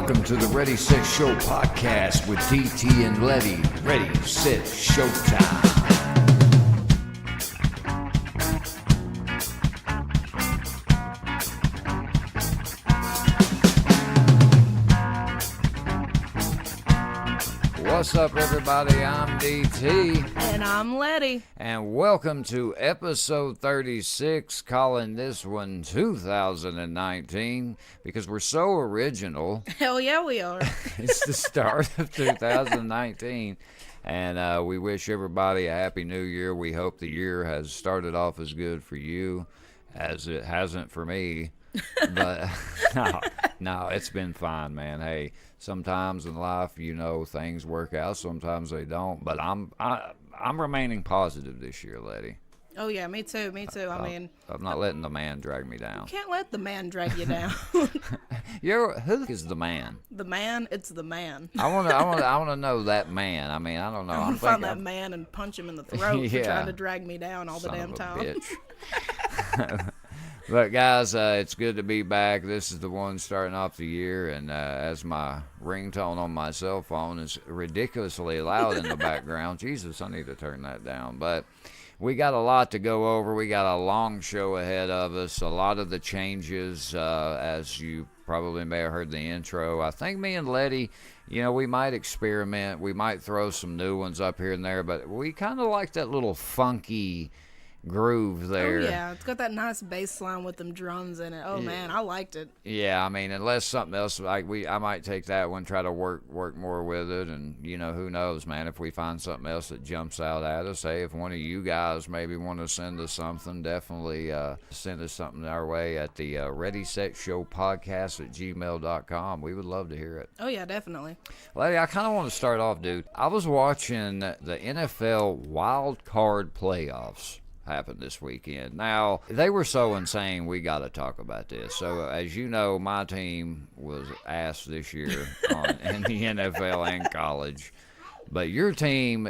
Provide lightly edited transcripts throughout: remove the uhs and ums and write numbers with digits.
Welcome to the Ready, Set, Show podcast with DT and Lette. Ready, Set, Showtime. What's up, everybody? I'm DT. And I'm Lette. And welcome to episode 36, calling this one 2019, because we're so original. Hell yeah, we are. It's the start of 2019, and we wish everybody a happy new year. We hope the year has started off as good for you as it hasn't for me. But no, it's been fine, man. Hey, sometimes in life, you know, things work out, sometimes they don't. But I'm remaining positive this year, Lette. Oh yeah, me too. I'm not letting the man drag me down. You can't let the man drag you down. Who is the man? The man, it's the man. I want to know that man. I mean, I don't know. I'm gonna find that man and punch him in the throat for trying to drag me down all the damn time. Bitch. But guys, it's good to be back. This is the one starting off the year, and as my ringtone on my cell phone is ridiculously loud in the background. Jesus, I need to turn that down. But we got a lot to go over. We got a long show ahead of us. A lot of the changes, as you probably may have heard the intro. I think me and Lette, you know, we might experiment. We might throw some new ones up here and there, but we kind of like that little funky groove there. Oh yeah, it's got that nice bass line with them drums in it. Oh yeah. Man, I liked it. Yeah, I mean, unless something else, I might take that one, try to work more with it, and you know, who knows, man, if we find something else that jumps out at us. Hey, if one of you guys maybe want to send us something, definitely send us something our way at the Ready Set Show podcast at gmail.com. We would love to hear it. Oh yeah, definitely. Lette, I kind of want to start off, dude. I was watching the NFL wild card playoffs happened this weekend. Now, they were so insane, we got to talk about this. So, as you know, my team was ass this year in the NFL and college. But your team,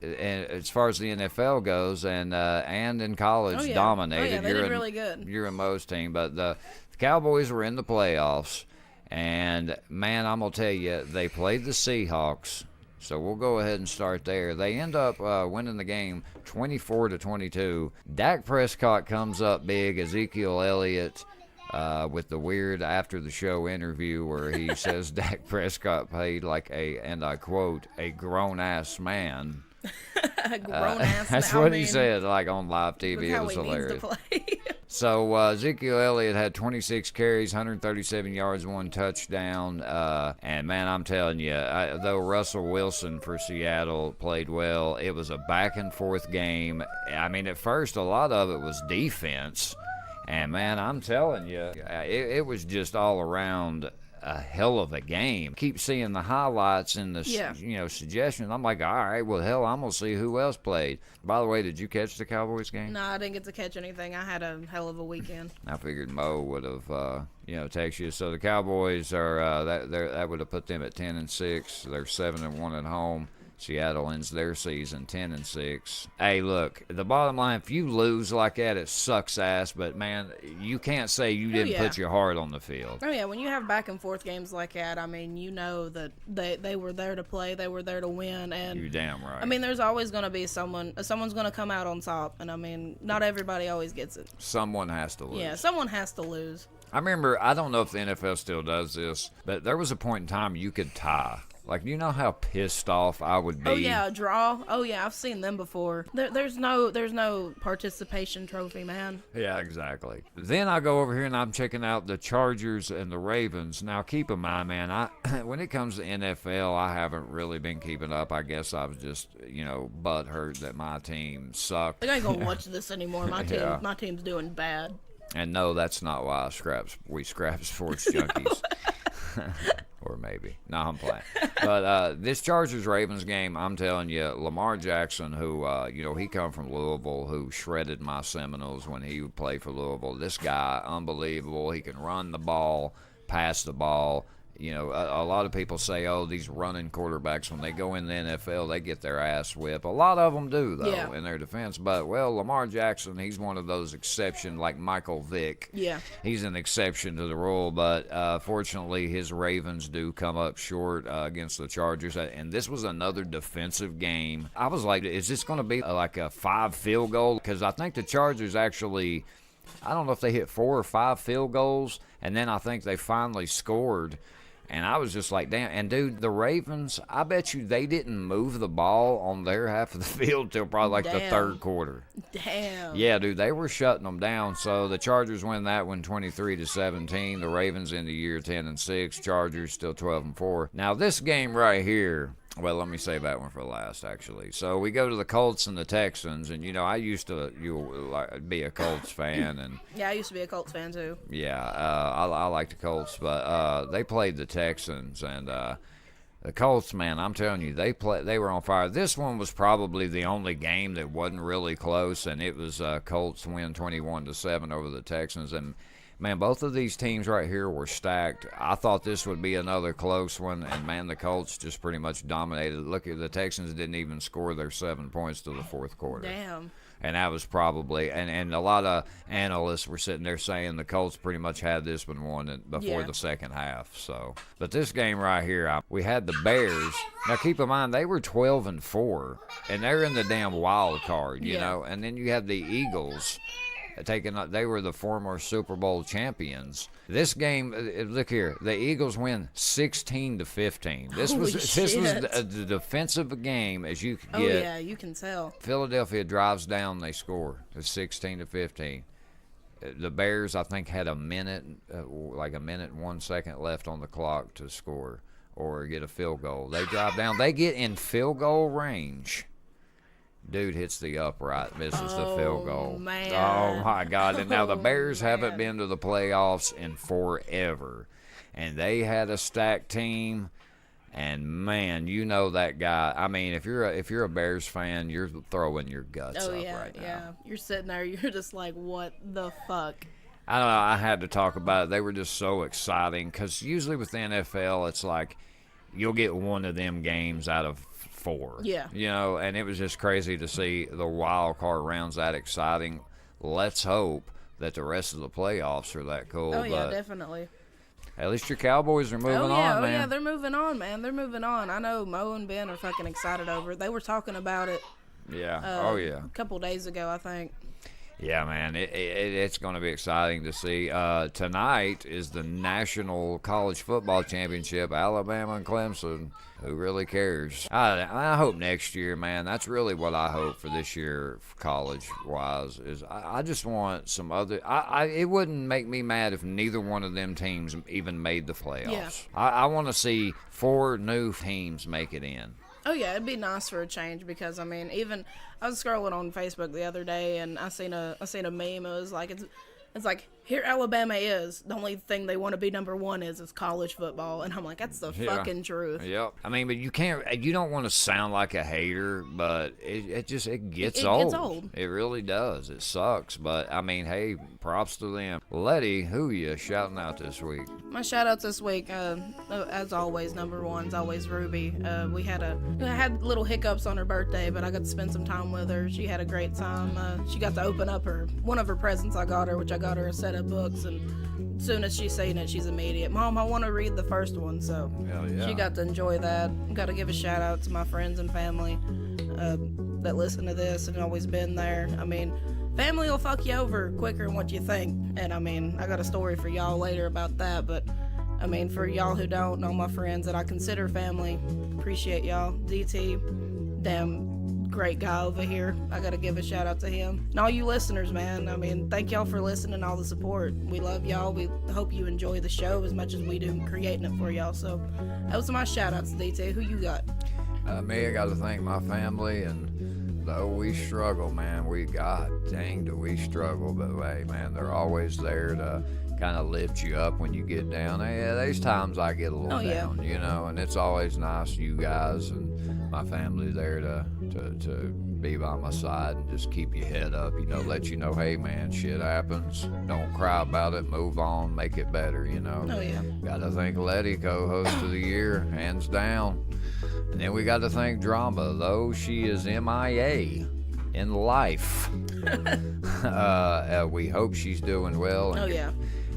as far as the NFL goes, and in college, dominated. Oh, yeah, they did really good. You're a Mo's team. But the Cowboys were in the playoffs. And, man, I'm going to tell you, they played the Seahawks. So we'll go ahead and start there. They end up winning the game 24-22. Dak Prescott comes up big. Ezekiel Elliott with the weird after the show interview where he says Dak Prescott played like and I quote, a grown-ass man. A grown-ass man. That's what he said, like on live TV. It was hilarious. So Ezekiel Elliott had 26 carries, 137 yards, 1 touchdown. And, man, I'm telling you, though Russell Wilson for Seattle played well, it was a back-and-forth game. I mean, at first, a lot of it was defense. And, man, I'm telling you, it was just all around a hell of a game. Keep seeing the highlights and the suggestions. I'm like, all right, well, hell, I'm going to see who else played. By the way, did you catch the Cowboys game? No, I didn't get to catch anything. I had a hell of a weekend. I figured Mo would have, texted you. So the Cowboys are that would have put them at 10-6. They're 7-1 at home. Seattle ends their season 10-6. Hey, look, the bottom line, if you lose like that, it sucks ass. But, man, you can't say you didn't put your heart on the field. Oh, yeah, when you have back-and-forth games like that, I mean, you know that they were there to play. They were there to win. And you're damn right. I mean, there's always going to be someone's going to come out on top. And, I mean, not everybody always gets it. Someone has to lose. Yeah, someone has to lose. I remember, I don't know if the NFL still does this, but there was a point in time you could tie. Like, you know how pissed off I would be? Oh, yeah, a draw. Oh, yeah, I've seen them before. There's no participation trophy, man. Yeah, exactly. Then I go over here and I'm checking out the Chargers and the Ravens. Now, keep in mind, man, when it comes to NFL, I haven't really been keeping up. I guess I was just, butthurt that my team sucked. I ain't gonna watch this anymore. My team's doing bad. And no, that's not why we scrap sports junkies. Or maybe. No, I'm playing. But this Chargers-Ravens game, I'm telling you, Lamar Jackson, who, he come from Louisville, who shredded my Seminoles when he would play for Louisville. This guy, unbelievable. He can run the ball, pass the ball. You know, a lot of people say, oh, these running quarterbacks, when they go in the NFL, they get their ass whipped. A lot of them do, though, in their defense. But, well, Lamar Jackson, he's one of those exceptions, like Michael Vick. Yeah. He's an exception to the rule, but fortunately, his Ravens do come up short against the Chargers. And this was another defensive game. I was like, is this going to be like a 5 field goal? Because I think the Chargers actually, I don't know if they hit 4 or 5 field goals, and then I think they finally scored. And I was just like, damn. And, dude, the Ravens, I bet you they didn't move the ball on their half of the field till probably like the third quarter. Damn. Yeah, dude, they were shutting them down. So the Chargers win that one 23-17. The Ravens in the year 10-6. Chargers still 12-4. Now, this game right here, well, let me save that one for last, actually. So we go to the Colts and the Texans, and, you know, I used to be a Colts fan. And yeah, I used to be a Colts fan, too. Yeah, I like the Colts, but they played the Texans, and the Colts, man, I'm telling you, they were on fire. This one was probably the only game that wasn't really close, and it was Colts win 21-7 over the Texans, and man, both of these teams right here were stacked. I thought this would be another close one, and, man, the Colts just pretty much dominated. Look, the Texans didn't even score their 7 points till the fourth quarter. Damn. And that was probably, and a lot of analysts were sitting there saying the Colts pretty much had this one won before the second half. So, but this game right here, we had the Bears. Now, keep in mind, they were 12-4, and they're in the damn wild card, you know. And then you have the Eagles. They were the former Super Bowl champions. This game, look here, the Eagles win 16-15. This was the defensive game as you could get. Oh yeah, you can tell. Philadelphia drives down, they score. It's 16-15. The Bears, I think, had a minute and 1 second left on the clock to score or get a field goal. They drive down. They get in field goal range. Dude hits the upright, misses the field goal. Man. Oh, my God. And now the Bears haven't been to the playoffs in forever. And they had a stacked team. And, man, you know that guy. I mean, if you're a Bears fan, you're throwing your guts up right now. Yeah. You're sitting there, you're just like, what the fuck? I don't know. I had to talk about it. They were just so exciting because usually with the NFL, it's like you'll get one of them games out of 4. Yeah. You know, and it was just crazy to see the wild card rounds that exciting. Let's hope that the rest of the playoffs are that cool. Oh, yeah, definitely. At least your Cowboys are moving on, man. Oh, yeah, they're moving on, man. They're moving on. I know Mo and Ben are fucking excited over it. They were talking about it. Yeah. A couple days ago, I think. Yeah, man, it's going to be exciting to see. Tonight is the National College Football Championship, Alabama and Clemson. Who really cares? I hope next year, man, that's really what I hope for this year college-wise is I just want some other it wouldn't make me mad if neither one of them teams even made the playoffs. Yeah. I want to see 4 new teams make it in. Oh, yeah, it'd be nice for a change because, I mean, even I was scrolling on Facebook the other day and I seen a meme. It was like, it's like, here Alabama is. The only thing they want to be number 1 is college football. And I'm like, that's the fucking truth. Yep. I mean, but you don't want to sound like a hater, but it gets old. It gets old. It really does. It sucks. But, I mean, hey, props to them. Letty, who you shouting out this week? My shout outs this week, as always, number 1's always Ruby. I had little hiccups on her birthday, but I got to spend some time with her. She had a great time. She got to open up one of her presents I got her, which I got her a set of books, and as soon as she's seen it, she's immediate, Mom, I want to read the first one. So she got to enjoy that. Got to give a shout out to my friends and family that listen to this and always been there. I mean, family will fuck you over quicker than what you think. And I mean, I got a story for y'all later about that, but I mean, for y'all who don't know, my friends that I consider family, appreciate y'all. DT, damn great guy over here. I gotta give a shout out to him. And all you listeners, man, I mean, thank y'all for listening and all the support. We love y'all. We hope you enjoy the show as much as we do creating it for y'all. So those are my shout outs, DT. Who you got? Me, I gotta thank my family, and though we struggle, man, dang do we struggle, but hey, man, they're always there to kind of lift you up when you get down. Yeah, there's times I get a little down, you know, and it's always nice you guys and my family there to be by my side and just keep your head up, let you know, hey man, shit happens. Don't cry about it, move on, make it better, Oh, yeah. Gotta thank Lette, co-host of the year, hands down. And then we gotta thank Drama, though she is MIA in life. We hope she's doing well. Oh, yeah.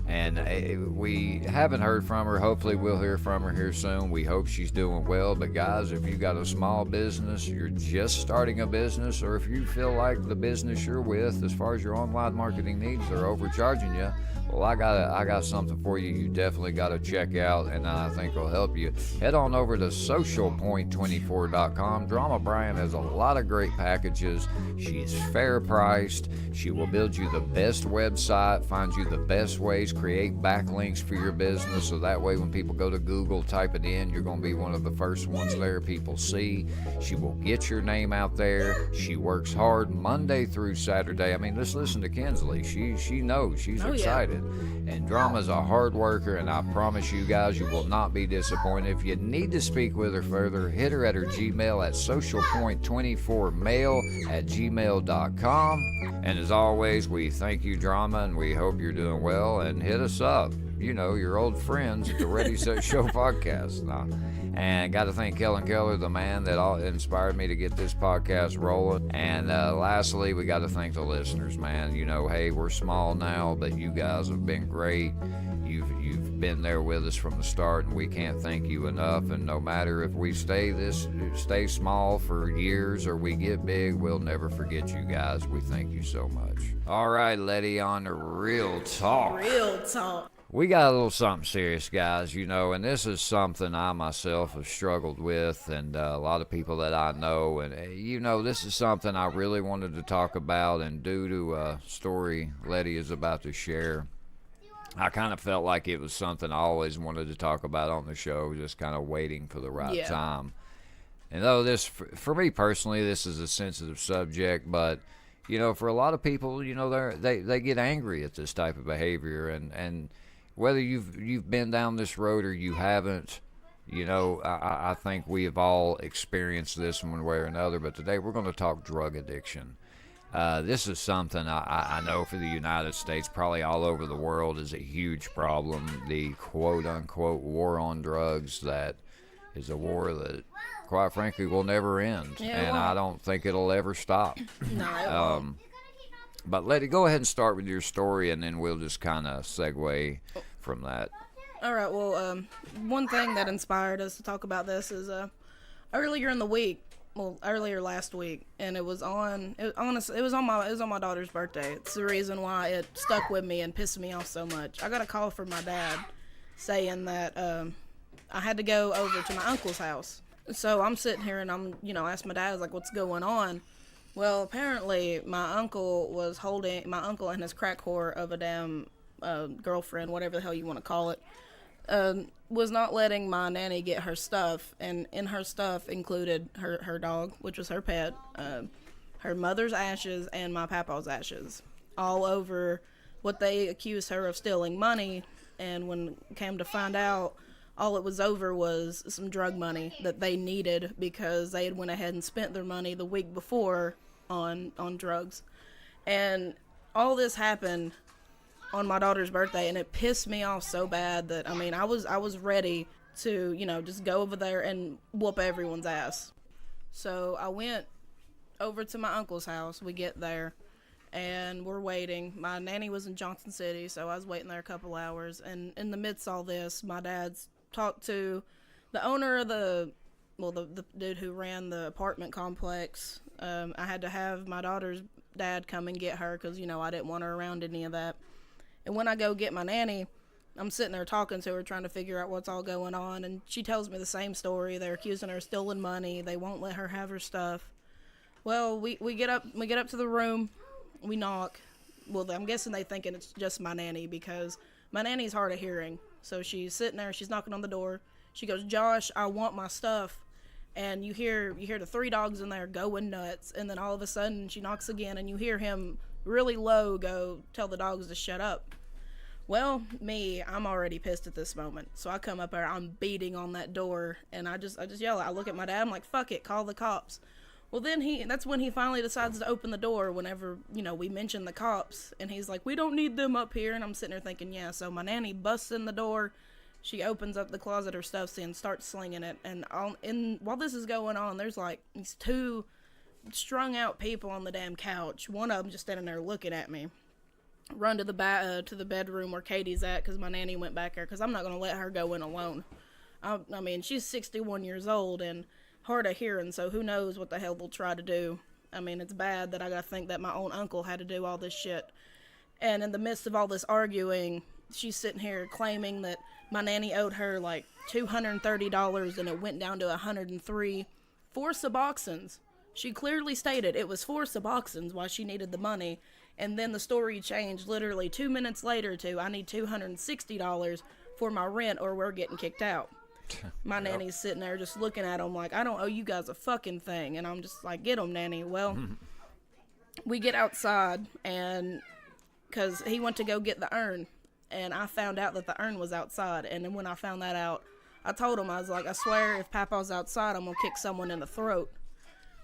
And we haven't heard from her. Hopefully we'll hear from her here soon. We hope she's doing well. But guys, if you got a small business, you're just starting a business, or if you feel like the business you're with, as far as your online marketing needs, they're overcharging you, well, I got something for you definitely got to check out, and I think will help you. Head on over to socialpoint24.com. Drama Brian has a lot of great packages. She's fair priced. She will build you the best website, find you the best ways, create backlinks for your business, so that way when people go to Google, type it in, you're going to be one of the first ones there people see. She will get your name out there. She works hard Monday through Saturday. I mean, just listen to Kinsley. She knows. She's excited. Yeah. And Drama's a hard worker, and I promise you guys, you will not be disappointed. If you need to speak with her further, hit her at her Gmail at socialpoint24mail@gmail.com. And as always, we thank you, Drama, and we hope you're doing well. And hit us up, your old friends at the Ready Set Show podcast. And got to thank Kellen Keller, the man that inspired me to get this podcast rolling. And lastly, we got to thank the listeners, man. Hey, we're small now, but you guys have been great. You've been there with us from the start, and we can't thank you enough. And no matter if we stay small for years or we get big, we'll never forget you guys. We thank you so much. All right, Lette, on to Real Talk. Real Talk. We got a little something serious, guys, and this is something I myself have struggled with, and a lot of people that I know, and this is something I really wanted to talk about, and due to a story Lette is about to share, I kind of felt like it was something I always wanted to talk about on the show, just kind of waiting for the right time. And though this, for me personally, this is a sensitive subject, but for a lot of people, they get angry at this type of behavior, and whether you've been down this road or you haven't, I think we have all experienced this in one way or another. But today we're going to talk drug addiction. This is something I know for the United States, probably all over the world, is a huge problem. The quote-unquote war on drugs, that is a war that, quite frankly, will never end. And I don't think it'll ever stop. No, it won't. But Lette, go ahead and start with your story, and then we'll just kind of segue from that. All right. Well, one thing that inspired us to talk about this is earlier last week, and it was on my daughter's birthday. It's the reason why it stuck with me and pissed me off so much. I got a call from my dad saying that I had to go over to my uncle's house. So I'm sitting here and I'm asked my dad, I was like, what's going on? Well, apparently my uncle and his crack whore of a damn girlfriend, whatever the hell you want to call it, was not letting my nanny get her stuff, and in her stuff included her dog, which was her pet, her mother's ashes, and my papa's ashes, all over what they accused her of stealing money. And when it came to find out, all it was over was some drug money that they needed because they had went ahead and spent their money the week before on drugs. And all this happened on my daughter's birthday, and it pissed me off so bad that, I was ready to, just go over there and whoop everyone's ass. So I went over to my uncle's house. We get there, and we're waiting. My nanny was in Johnson City, so I was waiting there a couple hours. And in the midst of all this, my dad's talked to the owner of the dude who ran the apartment complex. I had to have my daughter's dad come and get her because, I didn't want her around any of that. And when I go get my nanny, I'm sitting there talking to her, trying to figure out what's all going on. And she tells me the same story. They're accusing her of stealing money. They won't let her have her stuff. Well, we get up to the room. We knock. Well, I'm guessing they thinking it's just my nanny because my nanny's hard of hearing. So she's sitting there. She's knocking on the door. She goes, "Josh, I want my stuff." And you hear the three dogs in there going nuts. And then all of a sudden she knocks again, and you hear him really low go, "Tell the dogs to shut up." Well, I'm already pissed at this moment. So I come up there, I'm beating on that door, and I just yell. I look at my dad, I'm like, "Fuck it, call the cops." Well, that's when he finally decides to open the door whenever, we mention the cops. And he's like, we don't need them up here. And I'm sitting there thinking, yeah. So my nanny busts in the door. She opens up the closet her stuff's in, starts slinging it. And while this is going on, there's like these two strung out people on the damn couch. One of them just standing there looking at me. Run to the bedroom where Katie's at because my nanny went back there because I'm not going to let her go in alone. I mean, she's 61 years old and hard of hearing, so who knows what the hell they'll try to do. I mean, it's bad that I gotta think that my own uncle had to do all this shit. And in the midst of all this arguing, she's sitting here claiming that my nanny owed her like $230 and it went down to $103 for Suboxones. She clearly stated it was for Suboxones why she needed the money. And then the story changed literally 2 minutes later to I need $260 for my rent or we're getting kicked out. My nanny's sitting there just looking at him like, I don't owe you guys a fucking thing. And I'm just like, get him, nanny. Well, we get outside, and because he went to go get the urn, and I found out that the urn was outside. And then when I found that out, I told him, I was like, I swear if Papa's outside, I'm going to kick someone in the throat.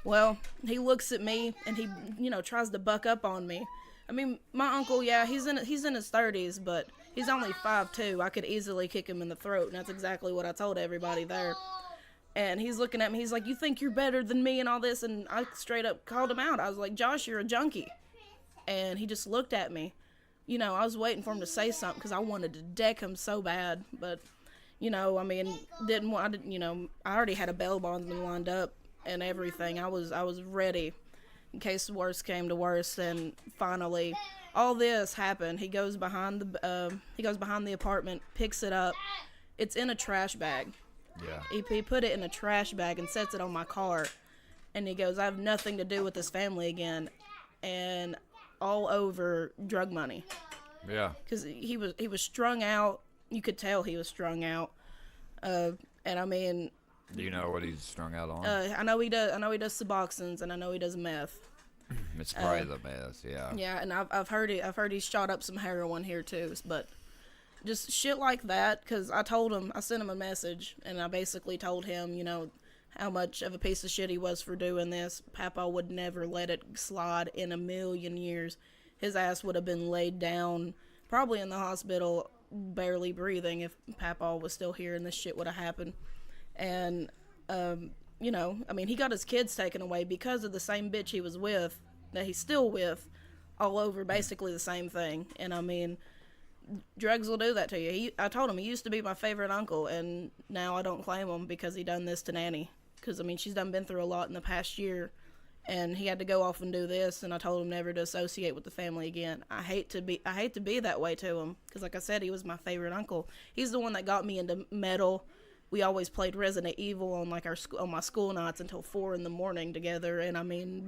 Well, he looks at me, and he, tries to buck up on me. I mean, my uncle, yeah, he's in his 30s, but he's only 5'2". I could easily kick him in the throat, and that's exactly what I told everybody there. And he's looking at me, he's like, you think you're better than me and all this? And I straight up called him out. I was like, Josh, you're a junkie. And he just looked at me. I was waiting for him to say something because I wanted to deck him so bad. But, I mean, I already had a bail bondsman lined up and everything. I was ready in case the worst came to worst. And finally, all this happened. He goes behind the apartment, picks it up. It's in a trash bag. Yeah. He put it in a trash bag and sets it on my car. And he goes, I have nothing to do with this family again. And all over drug money. Yeah. Because he was strung out. You could tell he was strung out. And I mean, do you know what he's strung out on? I know he does Suboxones, and I know he does meth. It's probably the meth, yeah. Yeah, and I've heard he's shot up some heroin here too, but just shit like that. Because I sent him a message, and I basically told him, how much of a piece of shit he was for doing this. Papa would never let it slide in a million years. His ass would have been laid down, probably in the hospital, barely breathing if Papa was still here and this shit would have happened. And, I mean, he got his kids taken away because of the same bitch he was with, that he's still with, all over basically the same thing. And, I mean, drugs will do that to you. I told him he used to be my favorite uncle, and now I don't claim him because he done this to Nanny. Because, I mean, she's been through a lot in the past year, and he had to go off and do this, and I told him never to associate with the family again. I hate to be that way to him, because like I said, he was my favorite uncle. He's the one that got me into metal. We always played Resident Evil on on my school nights until 4 a.m. together, and I mean,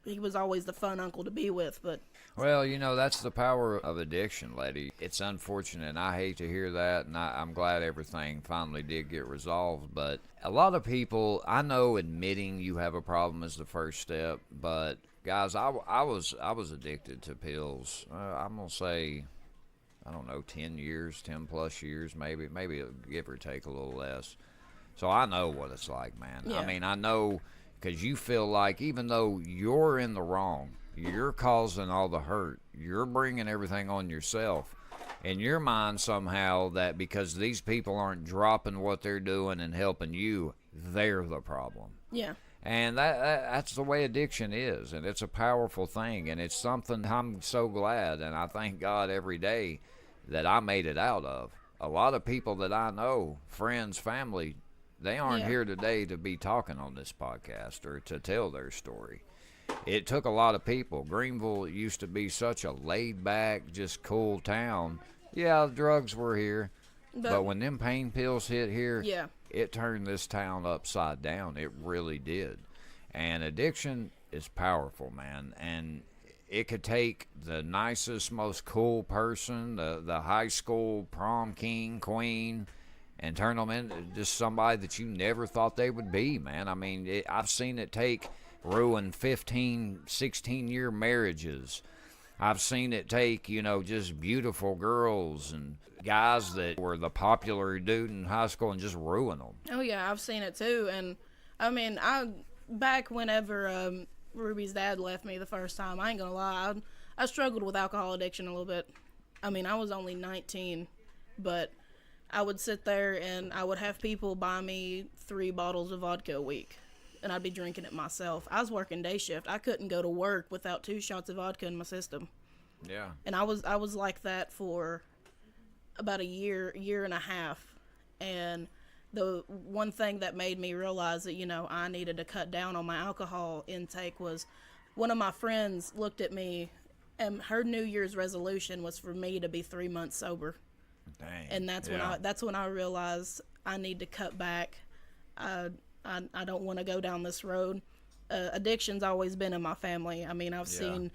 he was always the fun uncle to be with. But well, that's the power of addiction, lady. It's unfortunate, and I hate to hear that, and I'm glad everything finally did get resolved. But a lot of people, I know admitting you have a problem is the first step, but guys, I was addicted to pills. I'm gonna say, I don't know, 10 plus years, maybe give or take a little less. So I know what it's like, man. Yeah. I mean, I know, because you feel like even though you're in the wrong, you're causing all the hurt, you're bringing everything on yourself. In your mind somehow that because these people aren't dropping what they're doing and helping you, they're the problem. yeah. And that's the way addiction is, and it's a powerful thing, and it's something I'm so glad, and I thank God every day that I made it out of. A lot of people that I know, friends, family, they aren't here today to be talking on this podcast or to tell their story. It took a lot of people. Greenville used to be such a laid-back, just cool town. Yeah, drugs were here, but when them pain pills hit here, it turned this town upside down. It really did. And addiction is powerful, man. And it could take the nicest, most cool person, the high school prom king, queen, and turn them into just somebody that you never thought they would be, man. I mean, I've seen it ruin 15, 16-year marriages. I've seen it take, just beautiful girls and guys that were the popular dude in high school and just ruin them. Oh, yeah, I've seen it too. And, I mean, back whenever Ruby's dad left me the first time, I ain't gonna lie, I struggled with alcohol addiction a little bit. I mean, I was only 19, but I would sit there and I would have people buy me 3 bottles of vodka a week, and I'd be drinking it myself. I was working day shift. I couldn't go to work without 2 shots of vodka in my system. Yeah. And I was like that for about a year and a half. And the one thing that made me realize that, you know, I needed to cut down on my alcohol intake was one of my friends looked at me, and her New Year's resolution was for me to be 3 months sober. Dang. And that's when I realized I need to cut back. I don't want to go down this road. Addiction's always been in my family. I mean, I've seen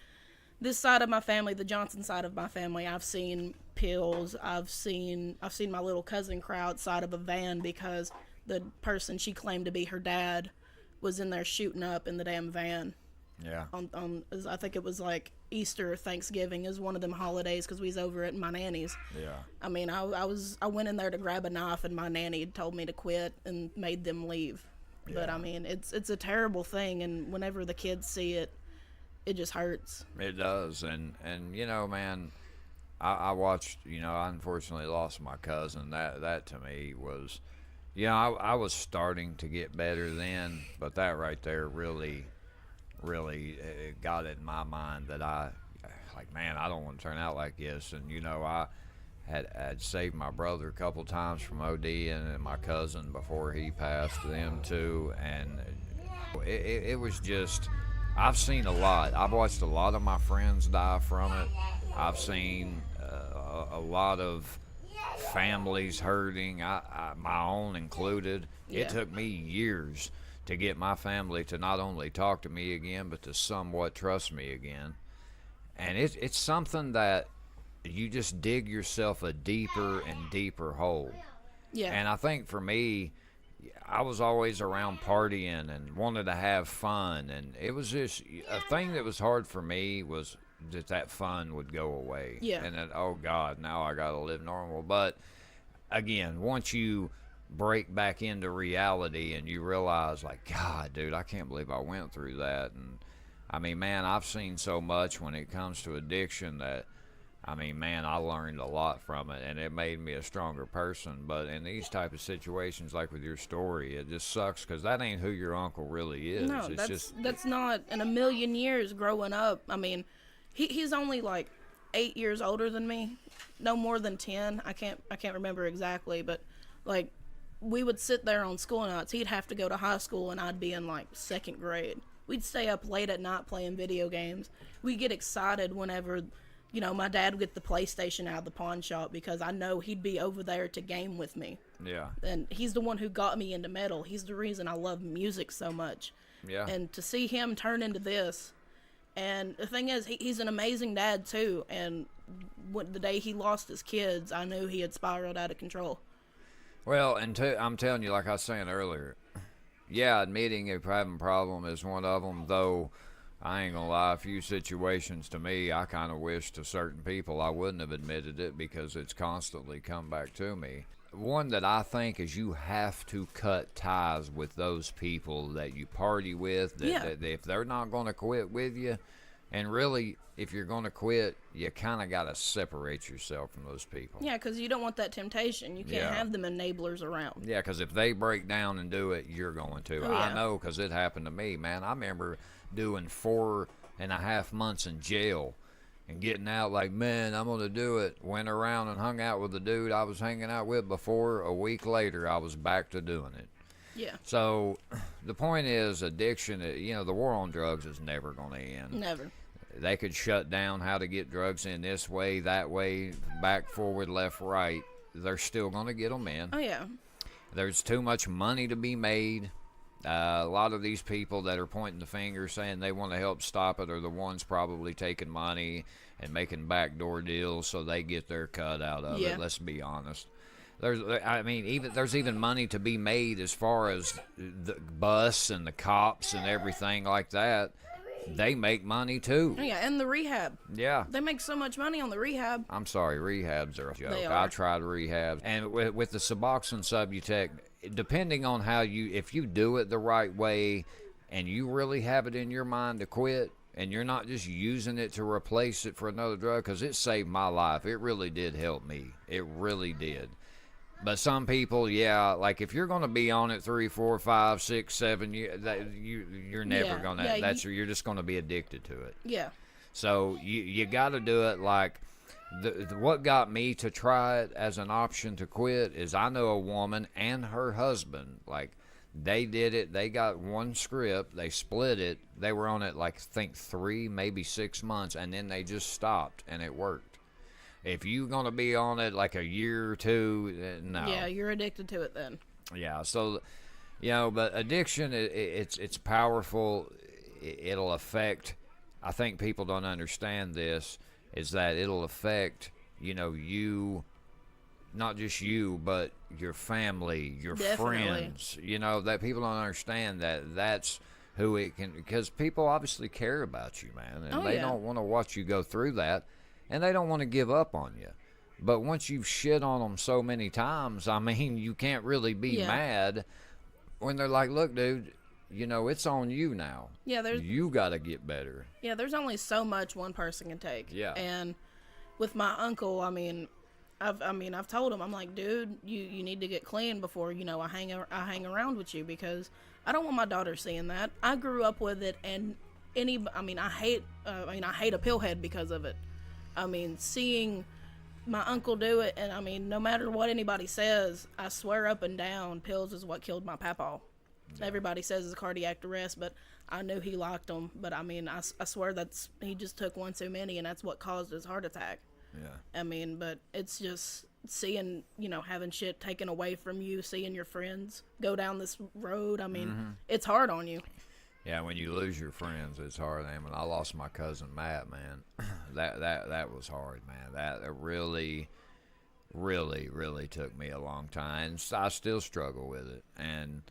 this side of my family, the Johnson side of my family. I've seen pills. I've seen my little cousin cry outside of a van because the person she claimed to be her dad was in there shooting up in the damn van. Yeah. I think it was like Easter or Thanksgiving is one of them holidays because we was over at my nanny's. Yeah. I mean, I went in there to grab a knife and my nanny told me to quit and made them leave. Yeah. But I mean, it's a terrible thing, and whenever the kids see it, it just hurts. It does, and you know, man, I watched. You know, I unfortunately lost my cousin. That to me was, you know, I was starting to get better then, but that right there really it got it in my mind that man, I don't want to turn out like this. And you know, I had saved my brother a couple times from OD, and my cousin before he passed, them too, and it was just. I've seen a lot. I've watched a lot of my friends die from it. I've seen a lot of families hurting, my own included. Yeah. It took me years to get my family to not only talk to me again, but to somewhat trust me again. And it's something that you just dig yourself a deeper and deeper hole. Yeah. And I think for me, I was always around partying and wanted to have fun, and it was just a thing that was hard for me was that fun would go away. Yeah. And then, oh God, now I gotta live normal. But again, once you break back into reality and you realize, like, God, dude, I can't believe I went through that. And I mean, man, I've seen so much when it comes to addiction that, I mean, man, I learned a lot from it, and it made me a stronger person. But in these type of situations, like with your story, it just sucks because that ain't who your uncle really is. No, it's that's not in a million years growing up. I mean, he's only like 8 years older than me, no more than 10. I can't remember exactly, but like we would sit there on school nights. He'd have to go to high school, and I'd be in like 2nd grade. We'd stay up late at night playing video games. We'd get excited whenever, you know, my dad would get the PlayStation out of the pawn shop because I know he'd be over there to game with me. Yeah. And he's the one who got me into metal. He's the reason I love music so much. Yeah. And to see him turn into this, and the thing is, he's an amazing dad too. And the day he lost his kids, I knew he had spiraled out of control. Well, and I'm telling you, like I was saying earlier, yeah, admitting a having problem is one of them, though. I ain't gonna lie, a few situations to me, I kind of wish to certain people I wouldn't have admitted it because it's constantly come back to me. One that I think is you have to cut ties with those people that you party with, that if they're not going to quit with you, and really, if you're going to quit, you kind of got to separate yourself from those people. Yeah, because you don't want that temptation. You can't have them enablers around. Yeah, because if they break down and do it, you're going to. Oh, yeah. I know because it happened to me, man. I remember doing 4.5 months in jail and getting out like, man, I'm going to do it. Went around and hung out with the dude I was hanging out with before. A week later, I was back to doing it. Yeah. So the point is addiction, you know, the war on drugs is never going to end. Never. They could shut down how to get drugs in this way, that way, back, forward, left, right. They're still going to get them in. Oh, yeah. There's too much money to be made. A lot of these people that are pointing the finger saying they want to help stop it are the ones probably taking money and making backdoor deals so they get their cut out of it. Let's be honest. There's even money to be made as far as the bus and the cops and everything like that. They make money too. Oh, yeah, and the rehab. Yeah. They make so much money on the rehab. I'm sorry, rehabs are a joke. They are. I tried rehab. And with the Suboxone Subutex, depending on how if you do it the right way, and you really have it in your mind to quit, and you're not just using it to replace it for another drug, because it saved my life. It really did help me. It really did. But some people, yeah, like if you're going to be on it 3, 4, 5, 6, 7 years, you're never going to. You're just going to be addicted to it. Yeah. So you got to do it like. What got me to try it as an option to quit is I know a woman and her husband, like they did it. They got one script, they split it. They were on it like I think 3, maybe 6 months, and then they just stopped, and it worked. If you're gonna be on it like a year or 2, no. Yeah, you're addicted to it then. Yeah, so but addiction, it's powerful. It'll affect. I think people don't understand this. Is that it'll affect, you, not just you, but your family, your friends. That people don't understand that's who it can, because people obviously care about you, man, and they don't want to watch you go through that, and they don't want to give up on you. But once you've shit on them so many times, I mean, you can't really be mad when they're like, look, dude, it's on you now. Yeah, you got to get better. Yeah, there's only so much one person can take. Yeah. And with my uncle, I've told him, I'm like, dude, you need to get clean before, I hang around with you, because I don't want my daughter seeing that. I grew up with it, and I hate a pillhead because of it. Seeing my uncle do it, and no matter what anybody says, I swear up and down, pills is what killed my papaw. Yeah. Everybody says it's cardiac arrest, but I knew he locked them. But I swear he just took one too many, and that's what caused his heart attack. Yeah. But it's just seeing, having shit taken away from you, seeing your friends go down this road. It's hard on you. Yeah, when you lose your friends, it's hard. I lost my cousin Matt, man. that was hard, man. That really, really, really took me a long time. And I still struggle with it, and.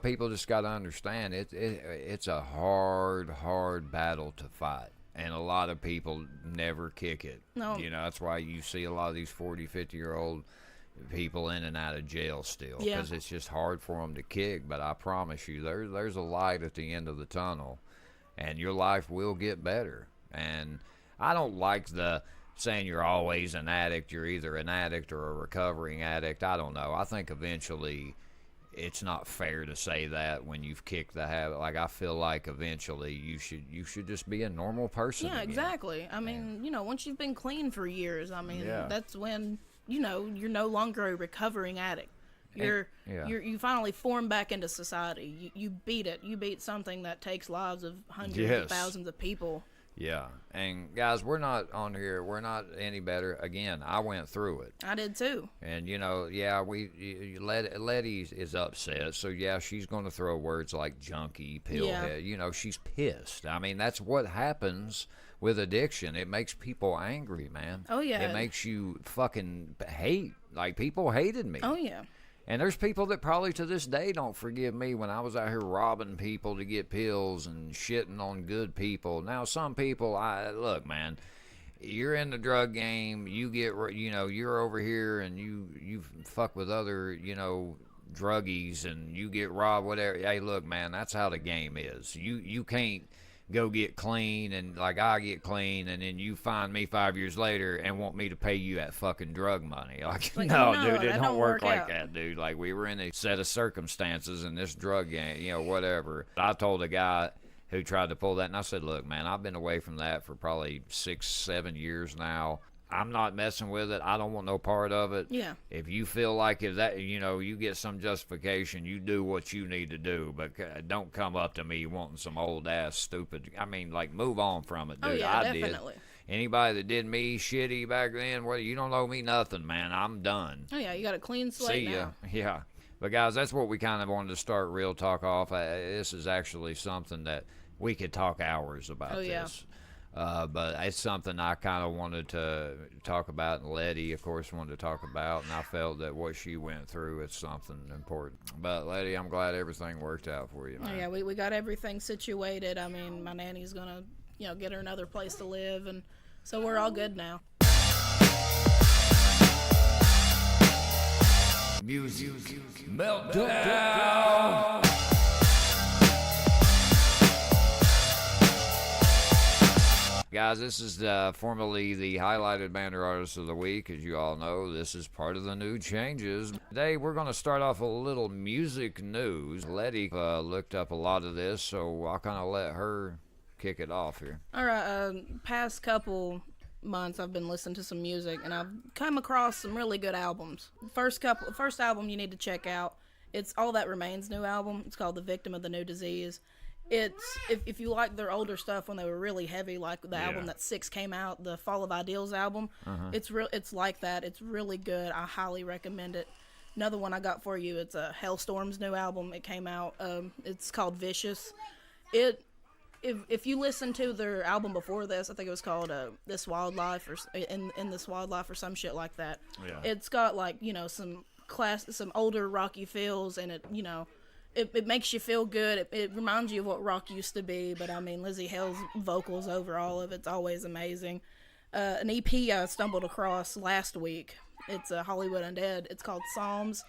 People just got to understand it's a hard battle to fight. And a lot of people never kick it. No. That's why you see a lot of these 40, 50-year-old people in and out of jail still. Because it's just hard for them to kick. But I promise you, there's a light at the end of the tunnel. And your life will get better. And I don't like the saying you're always an addict. You're either an addict or a recovering addict. I don't know. I think eventually... it's not fair to say that when you've kicked the habit. Like, I feel like eventually you should just be a normal person. Yeah, again. Exactly. Once you've been clean for years, that's when, you're no longer a recovering addict. You finally form back into society. You beat it. You beat something that takes lives of hundreds of thousands of people. Yeah, and guys, we're not on here. We're not any better. Again, I went through it. I did too. And Letty is upset. So she's going to throw words like junkie, pillhead. She's pissed. That's what happens with addiction. It makes people angry, man. Oh yeah. It makes you fucking hate. Like, people hated me. Oh yeah. And there's people that probably to this day don't forgive me when I was out here robbing people to get pills and shitting on good people. Now, some people, look, man, you're in the drug game. You get, you're over here and you fuck with other, druggies and you get robbed, whatever. Hey, look, man, that's how the game is. You can't go get clean and like I get clean and then you find me 5 years later and want me to pay you that fucking drug money. Like no, dude, it don't work like that, dude. Like, we were in a set of circumstances in this drug game, whatever. I told a guy who tried to pull that, and I said, look, man, I've been away from that for probably 6, 7 years now. I'm not messing with it. I don't want no part of it. Yeah. If you feel like if that, you get some justification, you do what you need to do, but don't come up to me wanting some old ass stupid. Move on from it, dude. Oh, yeah, I definitely. did. Anybody that did me shitty back then, well, you don't owe me nothing, man. I'm done. Oh yeah, you got a clean slate See ya. now. Yeah. But guys, that's what we kind of wanted to start real talk off. This is actually something that we could talk hours about. Oh yeah. This. But it's something I kind of wanted to talk about, and Letty, of course, wanted to talk about, and I felt that what she went through is something important. But, Letty, I'm glad everything worked out for you, man. Oh, yeah, we got everything situated. My nanny's going to, get her another place to live, and so we're all good now. Music Meltdown. Guys, this is formerly the highlighted Banner Artist of the Week. As you all know, this is part of the new changes. Today, we're going to start off a little music news. Lette looked up a lot of this, so I'll kind of let her kick it off here. All right, past couple months I've been listening to some music, and I've come across some really good albums. First album you need to check out, it's All That Remains' new album. It's called The Victim of the New Disease. It's if you like their older stuff when they were really heavy, like the album that Six came out, the Fall of Ideals album. It's like that. It's really good. I highly recommend it. Another one I got for you, it's Hellstorm's new album. It came out. It's called Vicious. If you listen to their album before this, I think it was called This Wildlife or in This Wildlife or some shit like that. Yeah. It's got like some older rocky feels, and it makes you feel good. It reminds you of what rock used to be, but I mean, Lizzie Hale's vocals over all of it's always amazing. An EP I stumbled across last week. It's Hollywood Undead. It's called Psalms.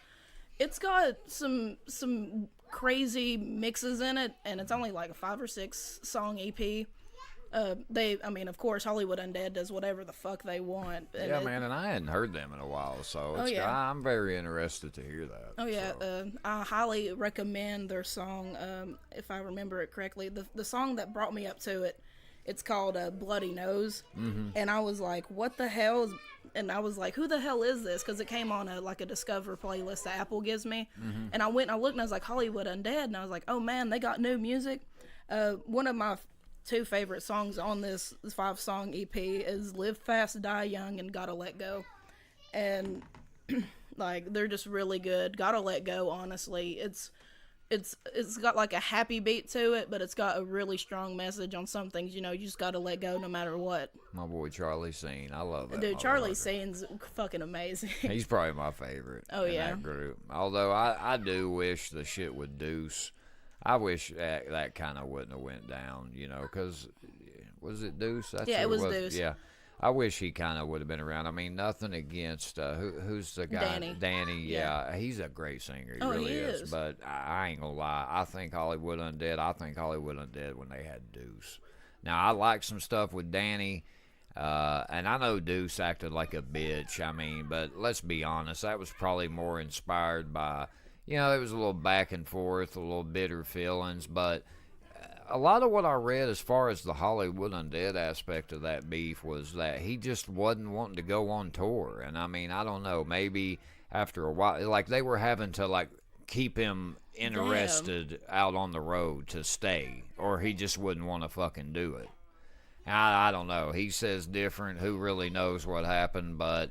It's got some crazy mixes in it, and it's only like a 5 or 6 song EP. Of course, Hollywood Undead does whatever the fuck they want. Yeah, man, and I hadn't heard them in a while, so I'm very interested to hear that. Oh, yeah, so. I highly recommend their song, if I remember it correctly. The song that brought me up to it, it's called Bloody Nose, and I was like, what the hell? And I was like, who the hell is this? Because it came on a Discover playlist that Apple gives me, and I went and I looked, and I was like, Hollywood Undead, and I was like, oh, man, they got new music. One of my 2 favorite songs on this 5-song EP is Live Fast, Die Young, and Gotta Let Go. And, they're just really good. Gotta Let Go, honestly. It's got like a happy beat to it, but it's got a really strong message on some things. You just gotta let go no matter what. My boy Charlie Scene. I love that. Dude, Charlie Scene's fucking amazing. He's probably my favorite in that group. Although I do wish the shit would Deuce. I wish that kind of wouldn't have went down, because, was it Deuce? That's it was Deuce. Yeah. I wish he kind of would have been around. I mean, nothing against, who's the guy? Danny, yeah. He's a great singer. He really is. But I ain't going to lie. I think Hollywood Undead when they had Deuce. Now, I like some stuff with Danny, and I know Deuce acted like a bitch. I mean, but let's be honest. That was probably more inspired by... it was a little back and forth, a little bitter feelings, but a lot of what I read as far as the Hollywood Undead aspect of that beef was that he just wasn't wanting to go on tour. And I mean, I don't know, maybe after a while, like they were having to keep him interested out on the road to stay, or he just wouldn't want to fucking do it. I don't know. He says different. Who really knows what happened? But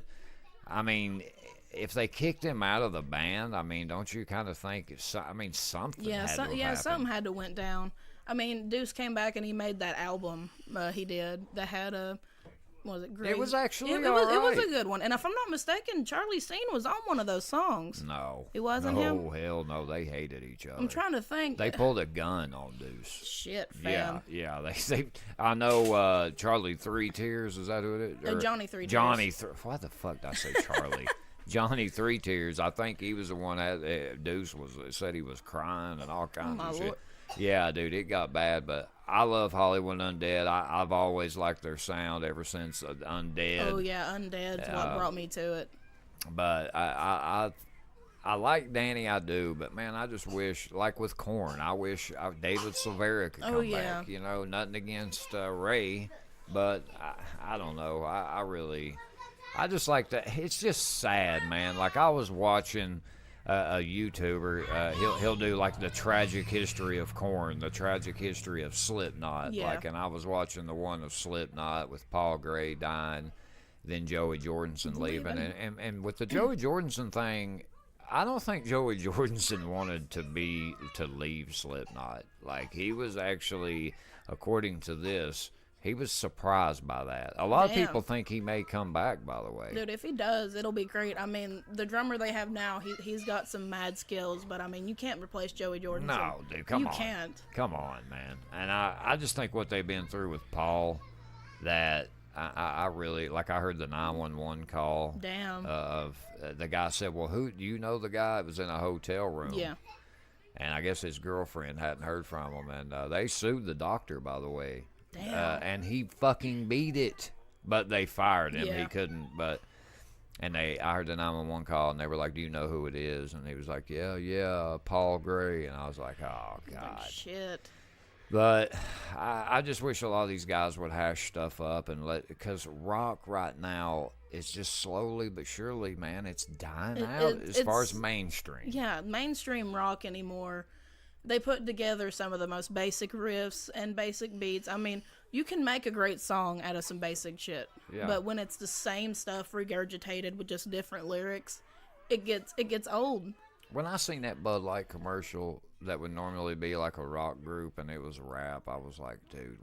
I mean, if they kicked him out of the band, I mean, don't you kind of think? Something had to happen. Something had to went down. I mean, Deuce came back and he made that album. He did that had was it great? It was actually it was a good one. And if I'm not mistaken, Charlie Scene was on one of those songs. No, it wasn't him. Oh hell no, they hated each other. I'm trying to think. They pulled a gun on Deuce. Shit, fam. Yeah. They I know Charlie 3 Tears. Is that who it is? Johnny 3 Tears. Johnny. Why the fuck did I say Charlie? Johnny 3 Tears. I think he was the one that Deuce said he was crying and all kinds of shit. Lord. Yeah, dude, it got bad, but I love Hollywood Undead. I've always liked their sound ever since Undead. Oh yeah, Undead's what brought me to it. But I like Danny, I do, but man, I just wish, like with Korn, I wish David Silvera could come back. Nothing against Ray, but I don't know. I just like that. It's just sad, man. Like I was watching a YouTuber. He'll do like the tragic history of Korn, the tragic history of Slipknot. Yeah. And I was watching the one of Slipknot with Paul Gray dying, then Joey Jordison leaving, and with the Joey Jordison thing, I don't think Joey Jordison wanted to leave Slipknot. Like he was actually, according to this, he was surprised by that. A lot of people think he may come back, by the way. Dude, if he does, it'll be great. I mean, the drummer they have now, he's got some mad skills, but I mean, you can't replace Joey Jordan. No, dude, come on. You can't. Come on, man. And I just think what they've been through with Paul, that I really, like I heard the 911 call. Damn. Of the guy said, well, who, do you know the guy? It was in a hotel room. Yeah. And I guess his girlfriend hadn't heard from him, and they sued the doctor, by the way. Damn. And he fucking beat it. But they fired him. Yeah. He couldn't. And I heard the 911 call, and they were like, "Do you know who it is?" And he was like, "Yeah, Paul Gray." And I was like, "Oh God, like, shit." But I just wish a lot of these guys would hash stuff up and because rock right now is just slowly but surely, man, it's dying out as far as mainstream. Yeah, mainstream rock anymore. They put together some of the most basic riffs and basic beats. I mean, you can make a great song out of some basic shit. Yeah. But when it's the same stuff regurgitated with just different lyrics, it gets old. When I seen that Bud Light commercial that would normally be like a rock group and it was rap, I was like, dude.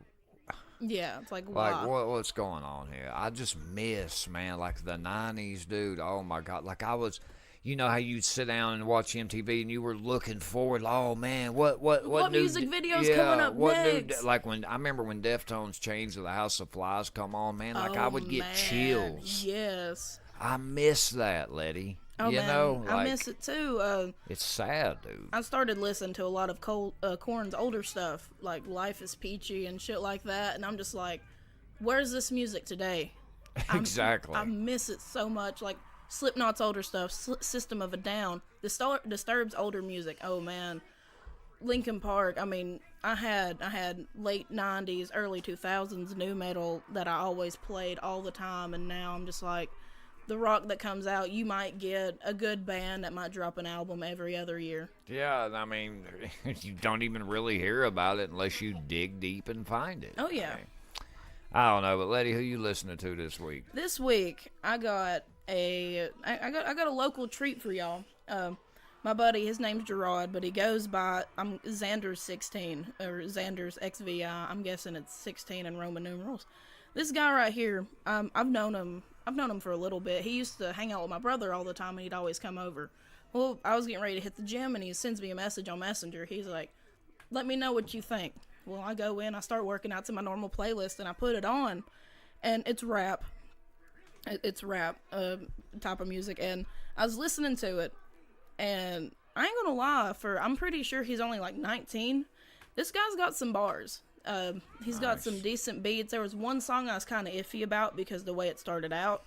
Yeah, it's like, wow. Like, what's going on here? I just miss, man, like the 90s, dude. Oh, my God. Like, I was... You know how you'd sit down and watch MTV and you were looking forward, oh man, what new music videos coming up next? Like I remember when Deftones' Chains of the House of Flies come on, man, like I would get chills. Yes. I miss that, Letty. Oh, you man, know, like, I miss it too. It's sad, dude. I started listening to a lot of Korn's older stuff, like Life is Peachy and shit like that, and I'm just like, where's this music today? Exactly. I miss it so much. Like Slipknot's older stuff, System of a Down, Disturbed's older music. Oh man, Linkin Park. I mean, I had late '90s, early 2000s new metal that I always played all the time, and now I'm just like, the rock that comes out, you might get a good band that might drop an album every other year. Yeah, I mean, you don't even really hear about it unless you dig deep and find it. Oh yeah. I don't know, but Letty, who you listening to this week? This week I got I got a local treat for y'all. My buddy, his name's Gerard, but he goes by Xander's 16 or Xander's XVI. I'm guessing it's 16 in Roman numerals. This guy right here, I've known him for a little bit. He used to hang out with my brother all the time, and he'd always come over. Well, I was getting ready to hit the gym, and he sends me a message on Messenger. He's like, "Let me know what you think." Well, I go in, I start working out to my normal playlist, and I put it on, and it's rap. It's rap type of music, and I was listening to it, and I ain't gonna lie, I'm pretty sure he's only like 19. This guy's got some bars. He's got some decent beats. There was one song I was kind of iffy about because the way it started out,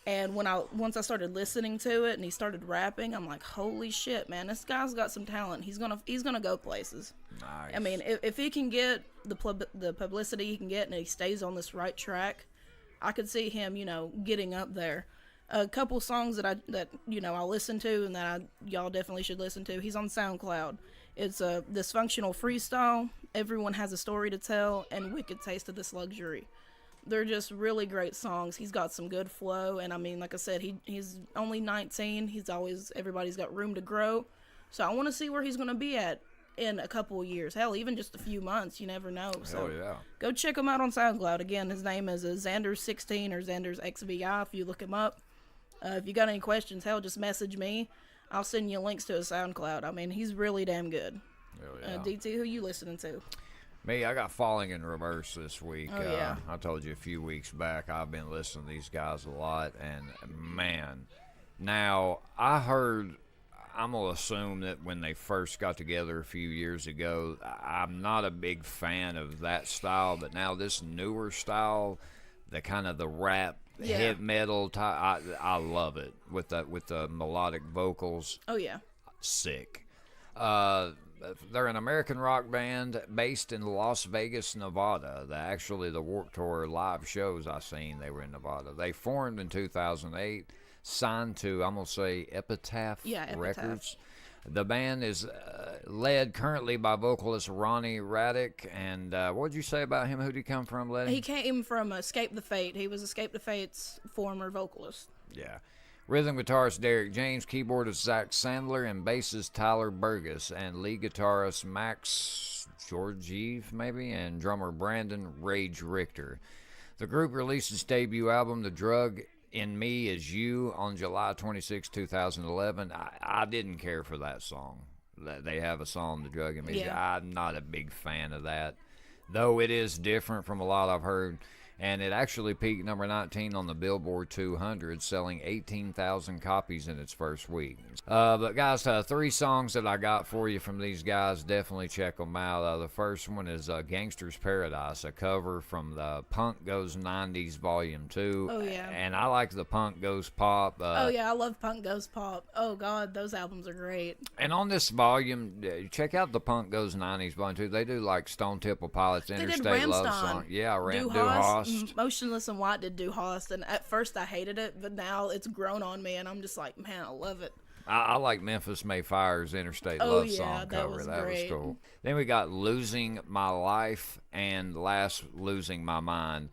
and once I started listening to it and he started rapping, I'm like, holy shit, man, this guy's got some talent. He's gonna go places. Nice. I mean, if he can get the publicity he can get and he stays on this right track, I could see him, getting up there. A couple songs that I'll listen to and that y'all definitely should listen to. He's on SoundCloud. It's a Dysfunctional Freestyle, Everyone Has a Story to Tell, and Wicked Taste of This Luxury. They're just really great songs. He's got some good flow, and I mean, like I said, he's only 19. Everybody's got room to grow. So I want to see where he's going to be at in a couple of years. Hell, even just a few months. You never know. So yeah. Go check him out on SoundCloud. Again, his name is Xander's 16 or Xander's XVI if you look him up. If you got any questions, hell, just message me. I'll send you links to his SoundCloud. I mean, he's really damn good. Oh, yeah. DT, who you listening to? Me, I got Falling in Reverse this week. Oh, yeah. I told you a few weeks back I've been listening to these guys a lot, and man, now I'm going to assume that when they first got together a few years ago, I'm not a big fan of that style, but now this newer style, the kind of the rap, heavy metal type, I love it with the melodic vocals. Oh, yeah. Sick. They're an American rock band based in Las Vegas, Nevada. The Warped Tour live shows I seen, they were in Nevada. They formed in 2008, signed to, I'm going to say, Epitaph Records. The band is led currently by vocalist Ronnie Raddick. And what did you say about him? Who did he come from, Letty? He came from Escape the Fate. He was Escape the Fate's former vocalist. Yeah. Rhythm guitarist Derek James, keyboardist Zach Sandler, and bassist Tyler Burgess, and lead guitarist Max Georgiev, maybe, and drummer Brandon Rage Richter. The group released its debut album, The Drug in Me Is You, on July 26, 2011. I didn't care for that song. They have a song, The Drug in Me Is You. I'm not a big fan of that, though it is different from a lot I've heard. And it actually peaked number 19 on the Billboard 200, selling 18,000 copies in its first week. But guys, 3 songs that I got for you from these guys. Definitely check them out. The first one is Gangster's Paradise, a cover from the Punk Goes 90s Volume 2. Oh, yeah. And I like the Punk Goes Pop. Oh, yeah, I love Punk Goes Pop. Oh, God, those albums are great. And on this volume, check out the Punk Goes 90s Volume 2. They do like Stone Temple Pilots, Interstate Love Song. Yeah, Du Hast. Motionless in White did Du Hast, and at first I hated it, but now it's grown on me, and I'm just like, man, I love it. I like Memphis May Fire's Interstate Love Song cover. That was cool. Then we got Losing My Life and last Losing My Mind.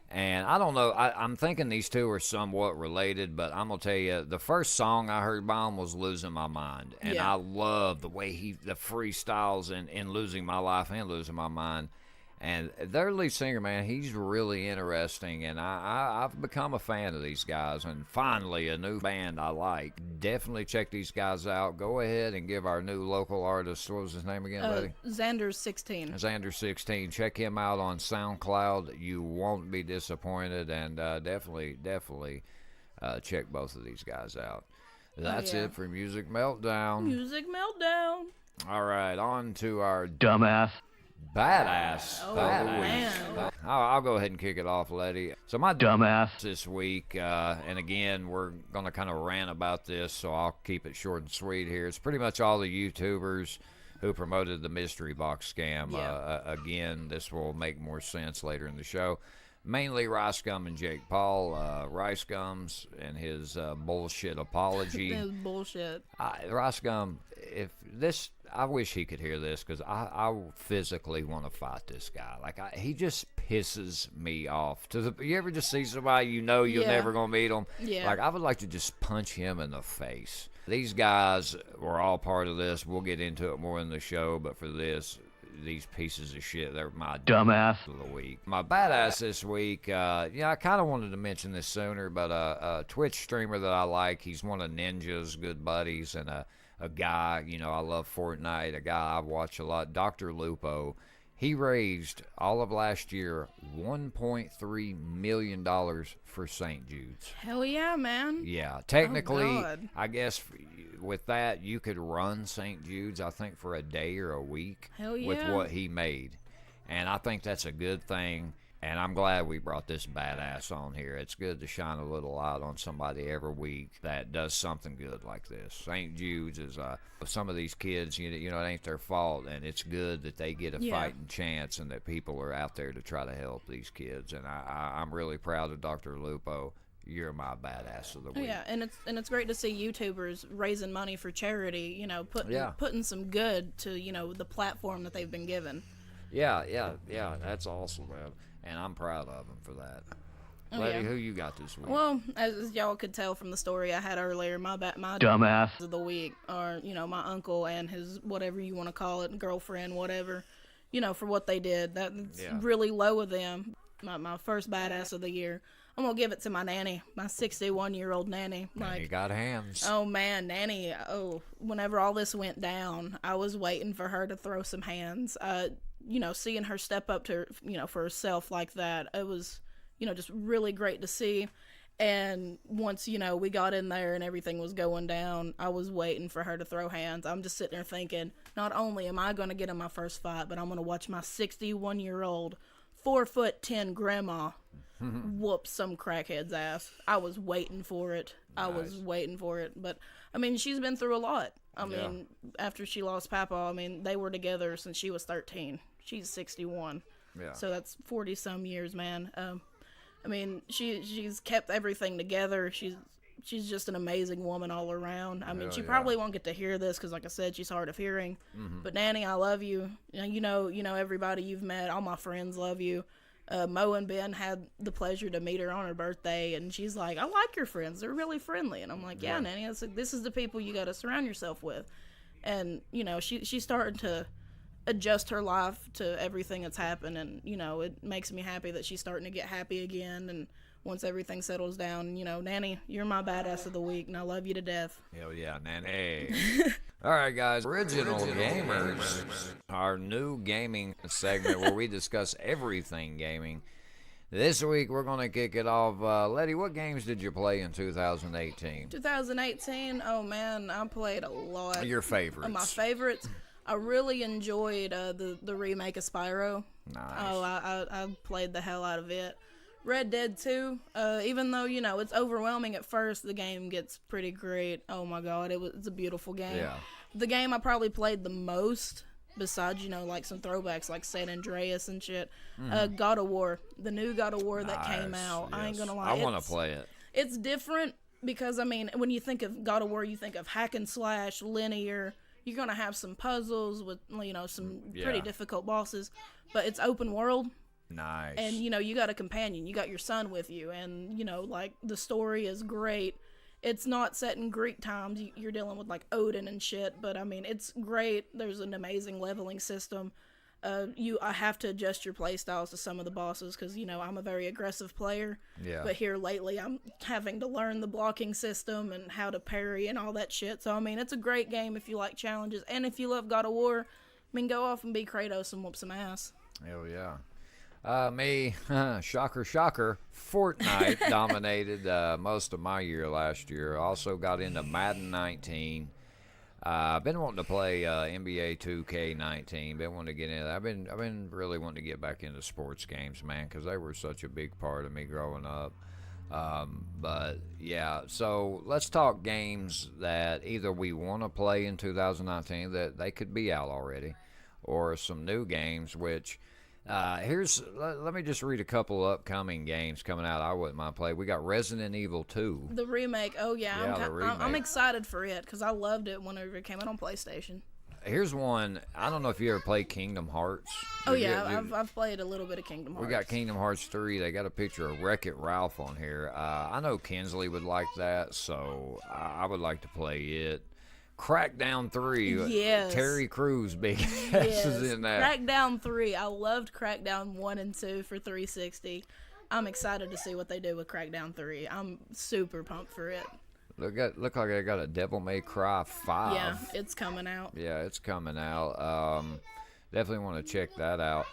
And I don't know, I'm thinking these two are somewhat related, but I'm going to tell you, the first song I heard by him was Losing My Mind. And I love the way the freestyles in Losing My Life and Losing My Mind. And their lead singer, man, he's really interesting, and I've become a fan of these guys. And finally, a new band I like. Definitely check these guys out. Go ahead and give our new local artist, what was his name again, buddy? Xander16. Xander16. Check him out on SoundCloud. You won't be disappointed, and definitely check both of these guys out. That's it for Music Meltdown. Music Meltdown. All right, on to our dumbass. Badass of the week. I'll go ahead and kick it off, Letty. So my dumbass this week, and again, we're going to kind of rant about this, so I'll keep it short and sweet here. It's pretty much all the YouTubers who promoted the mystery box scam. Again, this will make more sense later in the show. Mainly Rice Gum and Jake Paul. Rice Gum's and his bullshit apology. His bullshit. Rice Gum, I wish he could hear this, because I physically want to fight this guy. Like, he just pisses me off. You ever just see somebody you're never going to meet them? Yeah. Like, I would like to just punch him in the face. These guys were all part of this. We'll get into it more in the show, but for these pieces of shit, they're my dumbass of the week. My badass this week, I kind of wanted to mention this sooner, but a Twitch streamer that I like, he's one of Ninja's good buddies, and a guy, I love Fortnite, a guy I watch a lot, Dr. Lupo. He raised all of last year $1.3 million for St. Jude's. Hell yeah, man. Yeah, technically, I guess with that, you could run St. Jude's, I think, for a day or a week. Hell yeah. With what he made. And I think that's a good thing. And I'm glad we brought this badass on here. It's good to shine a little light on somebody every week that does something good like this. St. Jude's is some of these kids, it ain't their fault, and it's good that they get a fighting chance and that people are out there to try to help these kids. And I'm really proud of Dr. Lupo. You're my badass of the week. Yeah, and it's great to see YouTubers raising money for charity. Putting some good to the platform that they've been given. Yeah, that's awesome, man. And I'm proud of him for that. Letty, who you got this week? Well, as y'all could tell from the story I had earlier, my dumbass of the week are, my uncle and his, whatever you want to call it, girlfriend, whatever, for what they did. That's really low of them. My first badass of the year. I'm going to give it to my nanny, my 61-year-old nanny. Nanny got hands. Oh, man, nanny. Whenever all this went down, I was waiting for her to throw some hands. Seeing her step up to, for herself like that, it was, just really great to see. And once, we got in there and everything was going down, I was waiting for her to throw hands. I'm just sitting there thinking, not only am I going to get in my first fight, but I'm going to watch my 61-year-old, 4'10" grandma whoop some crackhead's ass. I was waiting for it. Nice. I was waiting for it. But, she's been through a lot. After she lost Papa, they were together since she was 13. She's 61. Yeah. So that's 40-some years, man. She's kept everything together. She's just an amazing woman all around. She probably won't get to hear this because, like I said, she's hard of hearing. Mm-hmm. But Nanny, I love you. You know everybody you've met. All my friends love you. Mo and Ben had the pleasure to meet her on her birthday, and she's like, I like your friends. They're really friendly. And I'm like, yeah, Nanny, this is the people you got to surround yourself with. And, she's starting to adjust her life to everything that's happened, and, it makes me happy that she's starting to get happy again. And once everything settles down, Nanny, you're my badass of the week, and I love you to death. Hell yeah, Nanny. All right, guys. Original Gamers, our new gaming segment where we discuss everything gaming. This week we're going to kick it off. Letty, what games did you play in 2018? 2018, oh man, I played a lot. Your favorites? My favorites, I really enjoyed the remake of Spyro. Nice. Oh, I played the hell out of it. Red Dead 2, even though, it's overwhelming at first, the game gets pretty great. Oh my god, it's a beautiful game. Yeah. The game I probably played the most, besides, like some throwbacks like San Andreas and shit, God of War. The new God of War that came out. Yes. I ain't gonna lie. I want to play it. It's different because, when you think of God of War, you think of hack and slash, linear. You're gonna have some puzzles with, some pretty difficult bosses, but it's open world. Nice. And, you got a companion. You got your son with you. And, the story is great. It's not set in Greek times. You're dealing with, Odin and shit. But, it's great. There's an amazing leveling system. I have to adjust your play styles to some of the bosses because, I'm a very aggressive player. Yeah. But here lately, I'm having to learn the blocking system and how to parry and all that shit. So, it's a great game if you like challenges. And if you love God of War, go off and be Kratos and whoop some ass. Hell yeah. Me, shocker, Fortnite dominated most of my year last year. Also got into Madden 19. I've been wanting to play NBA 2K19. Been wanting to get into that. I've been really wanting to get back into sports games, man, because they were such a big part of me growing up. But yeah, so let's talk games that either we want to play in 2019 that they could be out already, or some new games which. Let me just read a couple upcoming games coming out I wouldn't mind play. We got Resident Evil 2. The remake. Oh, yeah. The remake. I'm excited for it because I loved it whenever it came out on PlayStation. Here's one. I don't know if you ever played Kingdom Hearts. Oh, yeah. I've played a little bit of Kingdom Hearts. We got Kingdom Hearts 3. They got a picture of Wreck-It Ralph on here. I know Kinsley would like that, so I would like to play it. Crackdown 3. Yes. Terry Crews big ass is in that. Crackdown 3. I loved Crackdown 1 and 2 for 360. I'm excited to see what they do with Crackdown 3. I'm super pumped for it. Look like I got a Devil May Cry 5. Yeah, it's coming out. Yeah, it's coming out. Definitely want to check that out.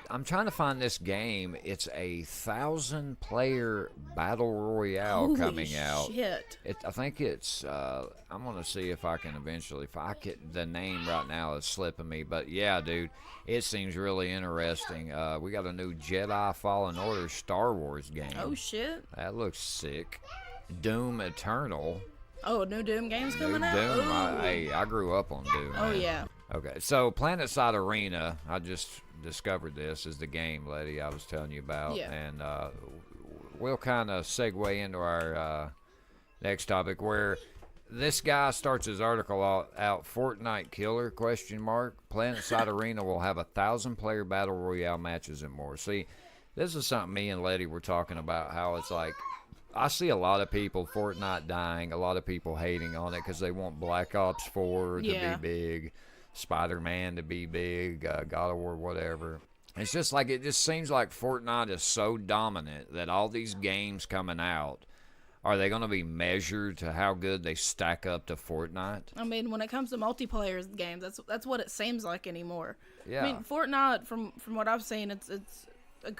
I'm trying to find this game. It's a 1,000-player battle royale coming out. Shit. I think it's. I'm gonna see if I can eventually. If I get the name right now is slipping me, but yeah, dude, it seems really interesting. We got a new Jedi Fallen Order Star Wars game. Oh shit. That looks sick. Doom Eternal. Oh, new Doom game's coming out. Doom. I grew up on Doom. Oh man. yeah. Okay, so PlanetSide Arena. I just discovered this is the game, Letty, I was telling you about. Yeah. And we'll kind of segue into our next topic where this guy starts his article out Fortnite killer, ? PlanetSide Arena will have 1,000-player battle royale matches and more. See, this is something me and Letty were talking about, how it's like, I see a lot of people Fortnite dying, a lot of people hating on it because they want Black Ops 4 to be big, Spider-Man to be big, God of War, whatever. It's just like, it just seems like Fortnite is so dominant that all these games coming out, are they going to be measured to how good they stack up to Fortnite? When it comes to multiplayer games, that's what it seems like anymore. Yeah. Fortnite, from what I've seen, it's a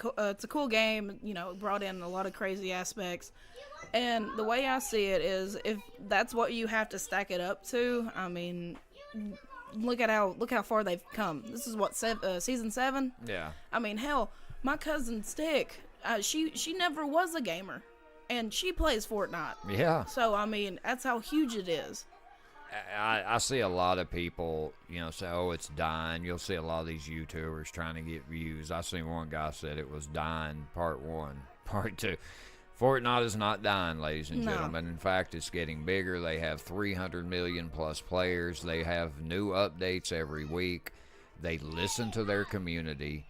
cool game. Brought in a lot of crazy aspects, and the way I see it is, if that's what you have to stack it up to, look how far they've come. This is what season 7. Yeah. Hell, my cousin Stick, she never was a gamer, and she plays Fortnite. Yeah. So that's how huge it is. I see a lot of people, say, oh, it's dying. You'll see a lot of these YouTubers trying to get views. I seen one guy said it was dying, part 1. Part 2. Fortnite is not dying, ladies and gentlemen. In fact, it's getting bigger. They have 300 million plus players. They have new updates every week. They listen to their community.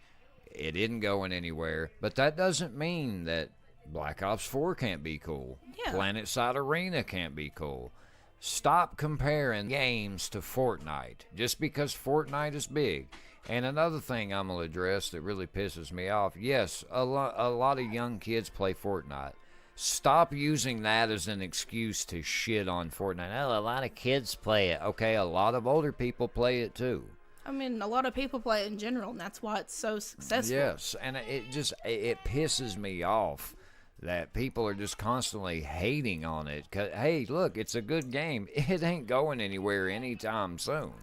It isn't going anywhere. But that doesn't mean that Black Ops 4 can't be cool. Yeah. PlanetSide Arena can't be cool. Stop comparing games to Fortnite just because Fortnite is big. And another thing I'm going to address that really pisses me off, yes, a lot of young kids play Fortnite. Stop using that as an excuse to shit on Fortnite. Oh, a lot of kids play it. Okay, a lot of older people play it too. I mean, a lot of people play it in general, and that's why it's so successful. Yes, and it pisses me off that people are just constantly hating on it. 'Cause, hey, look, it's a good game. It ain't going anywhere anytime soon.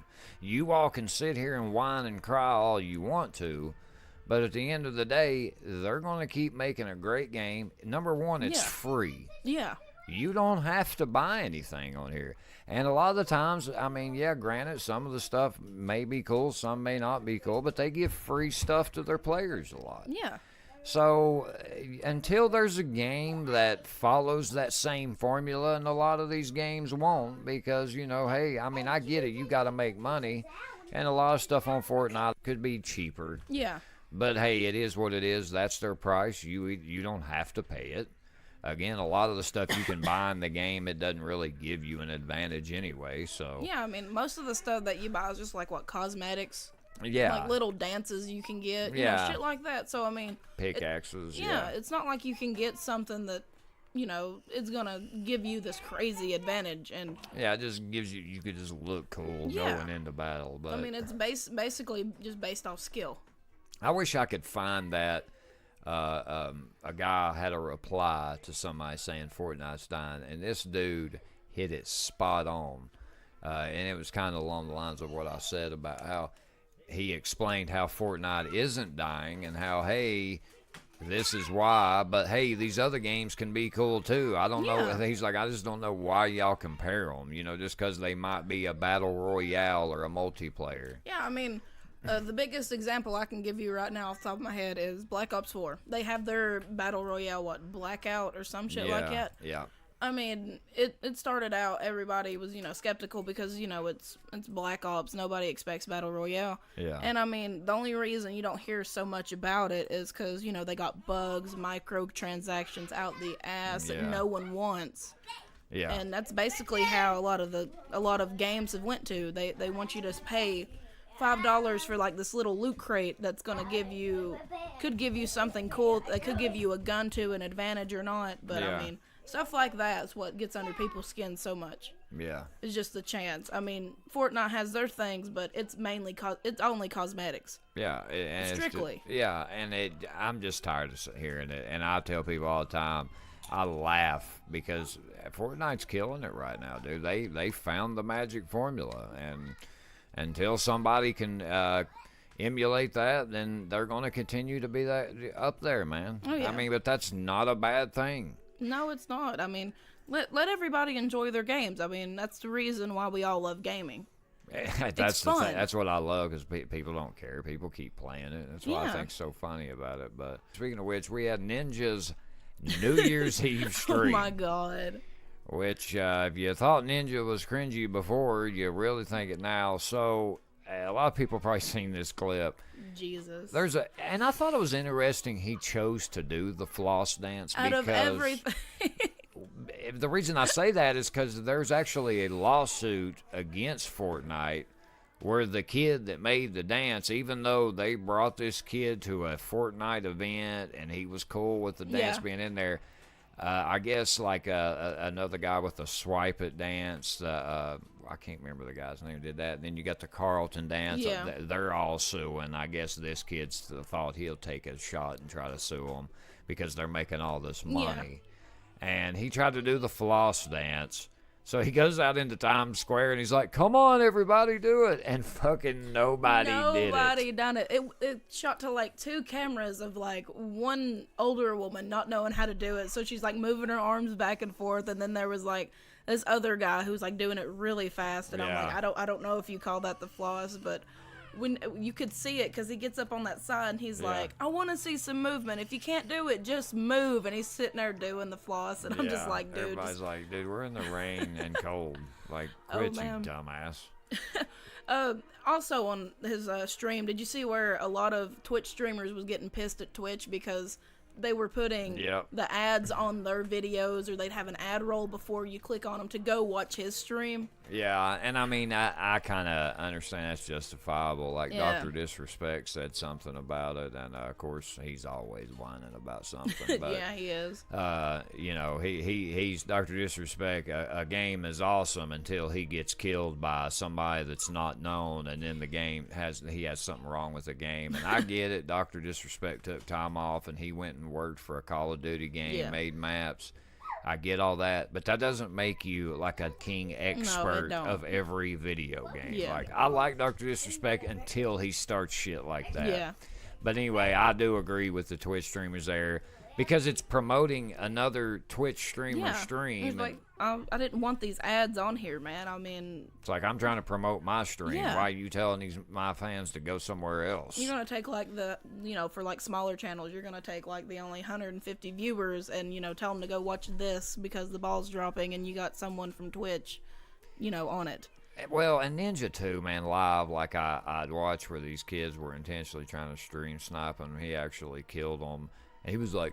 You all can sit here and whine and cry all you want to, but at the end of the day, they're going to keep making a great game. Number one, it's free. Yeah. You don't have to buy anything on here. And a lot of the times, I mean, yeah, granted, some of the stuff may be cool, some may not be cool, but they give free stuff to their players a lot. Yeah. So until there's a game that follows that same formula, and a lot of these games won't, because, you know, hey, I mean, I get it. You got to make money, and a lot of stuff on Fortnite could be cheaper. Yeah. But, hey, it is what it is. That's their price. You don't have to pay it. Again, a lot of the stuff you can buy in the game, it doesn't really give you an advantage anyway. So yeah, I mean, most of the stuff that you buy is just like cosmetics. Yeah. Like little dances you can get, you know, shit like that. So, I mean, pickaxes. It's not like you can get something that, you know, it's going to give you this crazy advantage. And yeah, it just gives you could just look cool going into battle. But I mean, it's basically just based off skill. I wish I could find that. A guy had a reply to somebody saying Fortnite's dying, and this dude hit it spot on. And it was kind of along the lines of what I said about how he explained how Fortnite isn't dying and how, hey, this is why, but hey, these other games can be cool too. I don't know. He's like, I just don't know why y'all compare them, you know, just because they might be a battle royale or a multiplayer. Yeah, I mean, the biggest example I can give you right now off the top of my head is Black Ops 4. They have their battle royale, Blackout or some shit like that? Yeah. I mean, it started out, everybody was, you know, skeptical because, you know, it's Black Ops. Nobody expects Battle Royale. Yeah. And, I mean, the only reason you don't hear so much about it is because, you know, they got bugs, microtransactions out the ass that no one wants. Yeah. And that's basically how a lot of games have went to. They want you to pay $5 for, like, this little loot crate that's going to could give you something cool. That could give you a gun to an advantage or not. But, I mean, stuff like that is what gets under people's skin so much. Yeah. It's just the chance. I mean, Fortnite has their things, but it's mainly it's only cosmetics. Yeah. And strictly. And I'm just tired of hearing it. And I tell people all the time, I laugh because Fortnite's killing it right now, dude. They found the magic formula, and until somebody can emulate that, then they're going to continue to be that up there, man. Oh, yeah. I mean, but that's not a bad thing. No, it's not. I mean, let everybody enjoy their games. I mean, that's the reason why we all love gaming. That's fun. That's what I love, because people don't care. People keep playing it. That's what I think's so funny about it. But speaking of which, we had Ninja's New Year's Eve stream. Oh my God. Which, if you thought Ninja was cringy before, you really think it now. So, a lot of people probably seen this clip. Jesus. And I thought it was interesting he chose to do the floss dance. Out of everything. The reason I say that is because there's actually a lawsuit against Fortnite where the kid that made the dance, even though they brought this kid to a Fortnite event and he was cool with the dance being in there, I guess like another guy with the swipe it dance, I can't remember the guy's name, did that. And then you got the Carlton dance. Yeah. They're all suing. I guess this kid's thought he'll take a shot and try to sue them because they're making all this money. Yeah. And he tried to do the floss dance. So he goes out into Times Square and he's like, come on, everybody, do it. And fucking nobody did it. Nobody done it. It shot to like 2 cameras of like one older woman not knowing how to do it. So she's like moving her arms back and forth. And then there was like this other guy who's like doing it really fast. And I'm like, I don't know if you call that the floss, but when you could see it, because he gets up on that side and he's like, I want to see some movement. If you can't do it, just move. And he's sitting there doing the floss, and I'm just like, dude. Everybody's like, dude, we're in the rain and cold. Like, quit, you dumbass. Also on his stream, did you see where a lot of Twitch streamers was getting pissed at Twitch because they were putting the ads on their videos, or they'd have an ad roll before you click on them to go watch his stream. Yeah, and I mean, I kind of understand that's justifiable. Like, Dr. Disrespect said something about it, and of course, he's always whining about something. But, yeah, he is. You know, he's Dr. Disrespect. A game is awesome until he gets killed by somebody that's not known, and then the game he has something wrong with the game. And I get it. Dr. Disrespect took time off, and he went and worked for a Call of Duty game, made maps. I get all that, but that doesn't make you like a king expert of every video game. Yeah. Like, I like Dr. Disrespect until he starts shit like that. Yeah. But anyway, I do agree with the Twitch streamers there, because it's promoting another Twitch streamer stream. It's like, I didn't want these ads on here, man. I mean, it's like, I'm trying to promote my stream. Yeah. Why are you telling my fans to go somewhere else? You're going to take like for like smaller channels, you're going to take like the only 150 viewers and, tell them to go watch this because the ball's dropping and you got someone from Twitch, on it. Well, and Ninja too, man, live, like I'd watch where these kids were intentionally trying to stream snipe him. He actually killed them. And he was like,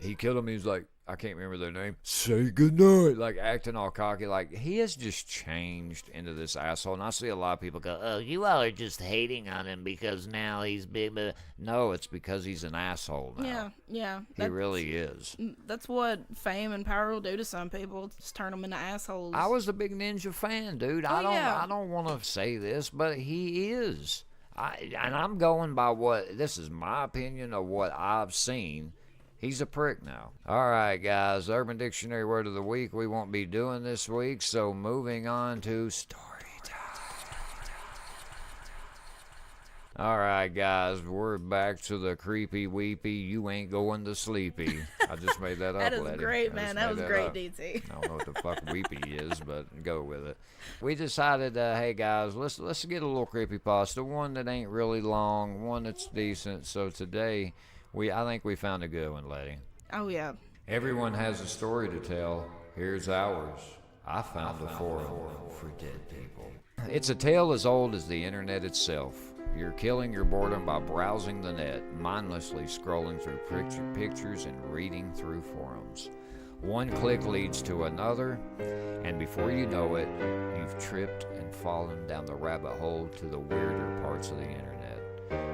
he killed him. He was like, I can't remember their name. Say goodnight. Like, acting all cocky. Like, he has just changed into this asshole. And I see a lot of people go, oh, you all are just hating on him because now he's big. But no, it's because he's an asshole now. Yeah. He really is. That's what fame and power will do to some people. Just turn them into assholes. I was a big Ninja fan, dude. I don't want to say this, but he is. And I'm going by this is my opinion of what I've seen. He's a prick now. All right, guys. Urban Dictionary Word of the Week we won't be doing this week, so moving on to story time. All right, guys. We're back to the creepy weepy. You ain't going to sleepy. I just made that up. That is great, man. That was great, DT. I don't know what the fuck weepy is, but go with it. We decided, hey guys, let's get a little creepypasta. One that ain't really long, one that's decent. So today, I think we found a good one, Letty. Oh yeah. Everyone has a story to tell. Here's ours. I found a forum for dead people. It's a tale as old as the internet itself. You're killing your boredom by browsing the net, mindlessly scrolling through pictures and reading through forums. One click leads to another, and before you know it, you've tripped and fallen down the rabbit hole to the weirder parts of the internet.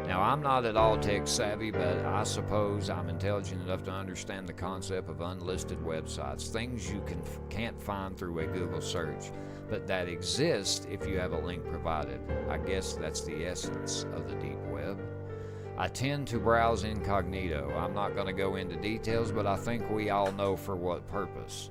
Now, I'm not at all tech savvy, but I suppose I'm intelligent enough to understand the concept of unlisted websites, things you can't find through a Google search, but that exist if you have a link provided. I guess that's the essence of the deep web. I tend to browse incognito. I'm not going to go into details, but I think we all know for what purpose.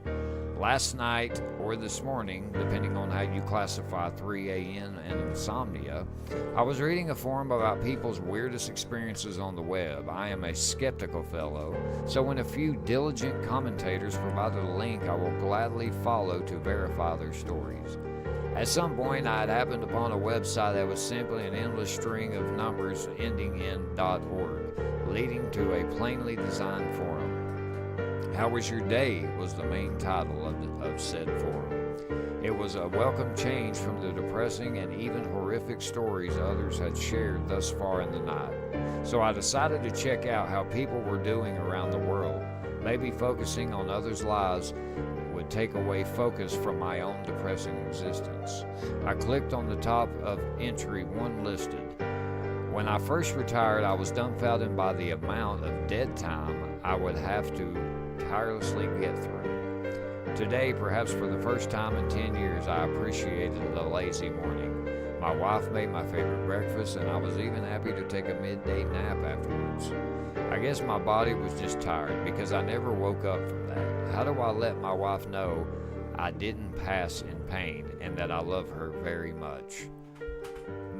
Last night, or this morning, depending on how you classify 3 a.m. and insomnia, I was reading a forum about people's weirdest experiences on the web. I am a skeptical fellow, so when a few diligent commentators provided a link, I will gladly follow to verify their stories. At some point, I had happened upon a website that was simply an endless string of numbers ending in .org, leading to a plainly designed forum. How was your day was the main title of said forum. It was a welcome change from the depressing and even horrific stories others had shared thus far in the night. So I decided to check out how people were doing around the world. Maybe focusing on others' lives would take away focus from my own depressing existence. I clicked on the top of entry one listed. When I first retired, I was dumbfounded by the amount of dead time I would have to tirelessly get through. Today, perhaps for the first time in 10 years, I appreciated the lazy morning. My wife made my favorite breakfast, and I was even happy to take a midday nap afterwards. I guess my body was just tired because I never woke up from that. How do I let my wife know I didn't pass in pain and that I love her very much?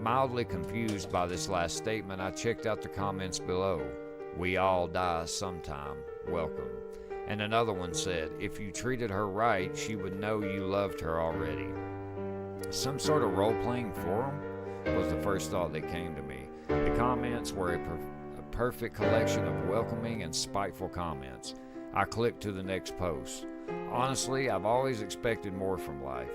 Mildly confused by this last statement, I checked out the comments below. We all die sometime. Welcome. And another one said, if you treated her right, she would know you loved her already. Some sort of role-playing forum was the first thought that came to me. The comments were a perfect collection of welcoming and spiteful comments. I clicked to the next post. Honestly, I've always expected more from life.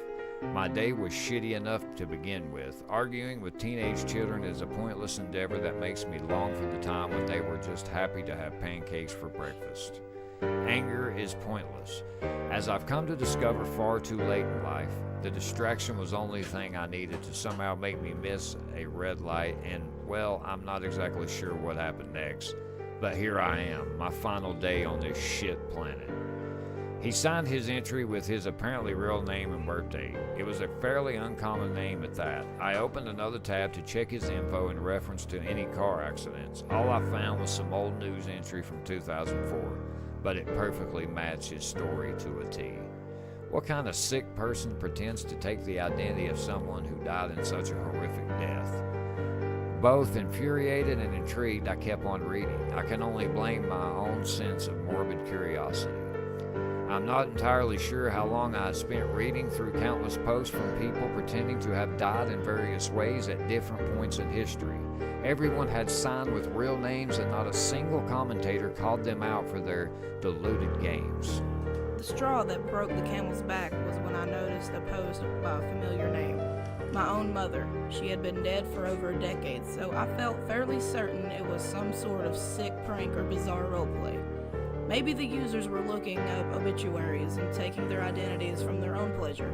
My day was shitty enough to begin with. Arguing with teenage children is a pointless endeavor that makes me long for the time when they were just happy to have pancakes for breakfast. Anger is pointless. As I've come to discover far too late in life, the distraction was the only thing I needed to somehow make me miss a red light, and, well, I'm not exactly sure what happened next, but here I am, my final day on this shit planet. He signed his entry with his apparently real name and birthday. It was a fairly uncommon name at that. I opened another tab to check his info in reference to any car accidents. All I found was some old news entry from 2004, but it perfectly matched his story to a T. What kind of sick person pretends to take the identity of someone who died in such a horrific death? Both infuriated and intrigued, I kept on reading. I can only blame my own sense of morbid curiosity. I'm not entirely sure how long I had spent reading through countless posts from people pretending to have died in various ways at different points in history. Everyone had signed with real names, and not a single commentator called them out for their deluded games. The straw that broke the camel's back was when I noticed a post by a familiar name. My own mother. She had been dead for over a decade, so I felt fairly certain it was some sort of sick prank or bizarre roleplay. Maybe the users were looking up obituaries and taking their identities from their own pleasure.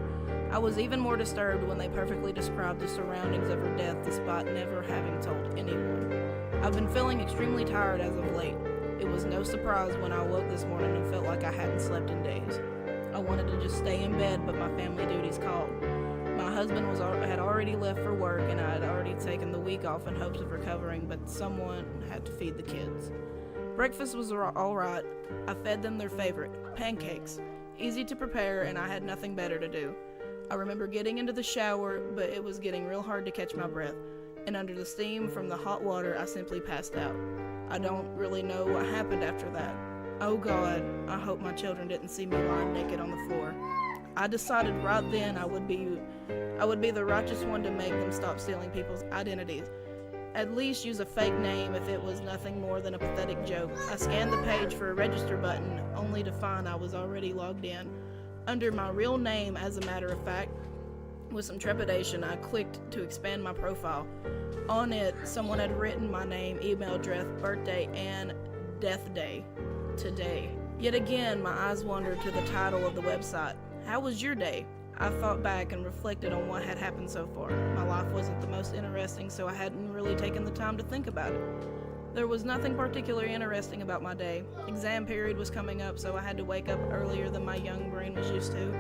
I was even more disturbed when they perfectly described the surroundings of her death despite never having told anyone. I've been feeling extremely tired as of late. It was no surprise when I woke this morning and felt like I hadn't slept in days. I wanted to just stay in bed, but my family duties called. My husband had already left for work, and I had already taken the week off in hopes of recovering, but someone had to feed the kids. Breakfast was all right. I fed them their favorite, pancakes. Easy to prepare, and I had nothing better to do. I remember getting into the shower, but it was getting real hard to catch my breath, and under the steam from the hot water, I simply passed out. I don't really know what happened after that. Oh God, I hope my children didn't see me lying naked on the floor. I decided right then I would be the righteous one to make them stop stealing people's identities. At least use a fake name if it was nothing more than a pathetic joke. I scanned the page for a register button, only to find I was already logged in. Under my real name, as a matter of fact, with some trepidation, I clicked to expand my profile. On it, someone had written my name, email address, birthday, and death day. Today. Yet again, my eyes wandered to the title of the website. How was your day? I thought back and reflected on what had happened so far. My life wasn't the most interesting, so I hadn't really taken the time to think about it. There was nothing particularly interesting about my day. Exam period was coming up, so I had to wake up earlier than my young brain was used to.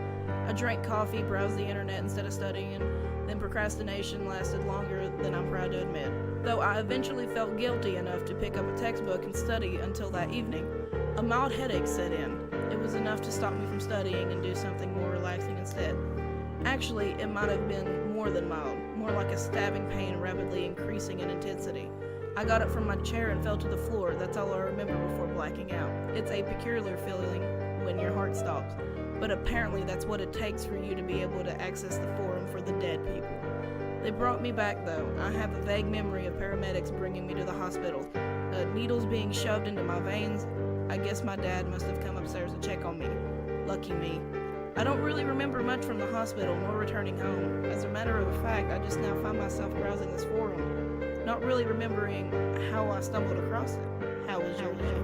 I drank coffee, browsed the internet instead of studying, then procrastination lasted longer than I'm proud to admit. Though I eventually felt guilty enough to pick up a textbook and study until that evening. A mild headache set in. It was enough to stop me from studying and do something more relaxing instead. Actually, it might have been more than mild, more like a stabbing pain rapidly increasing in intensity. I got up from my chair and fell to the floor. That's all I remember before blacking out. It's a peculiar feeling when your heart stops, but apparently that's what it takes for you to be able to access the forum for the dead people. They brought me back though. I have a vague memory of paramedics bringing me to the hospital, needles being shoved into my veins. I guess my dad must have come upstairs to check on me. Lucky me. I don't really remember much from the hospital nor returning home. As a matter of fact, I just now find myself browsing this forum, not really remembering how I stumbled across it. How was your day?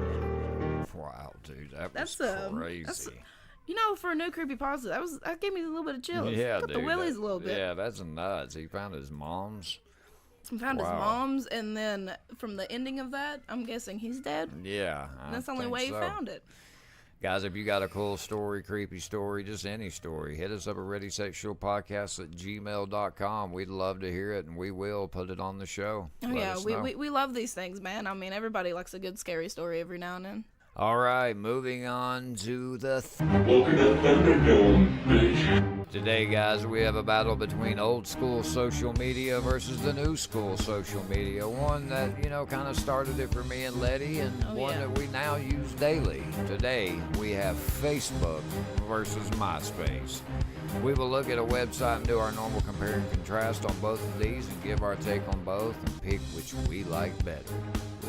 Wow, dude, that's crazy. For a new creepypasta, that gave me a little bit of chills. Yeah, got dude, the willies a little bit. Yeah, that's nuts. He found his mom's. His mom's, and then from the ending of that, I'm guessing he's dead. Yeah, that's the only way he found it. Guys, if you got a cool story, creepy story, just any story, hit us up at readysexualpodcast@gmail.com. We'd love to hear it, and we will put it on the show. Oh, yeah, we love these things, man. I mean, everybody likes a good scary story every now and then. All right, moving on to the... Welcome to Thunderdome, bitch. Today, guys, we have a battle between old school social media versus the new school social media. One that, kind of started it for me and Lette, and that we now use daily. Today, we have Facebook versus MySpace. We will look at a website and do our normal compare and contrast on both of these and give our take on both and pick which we like better.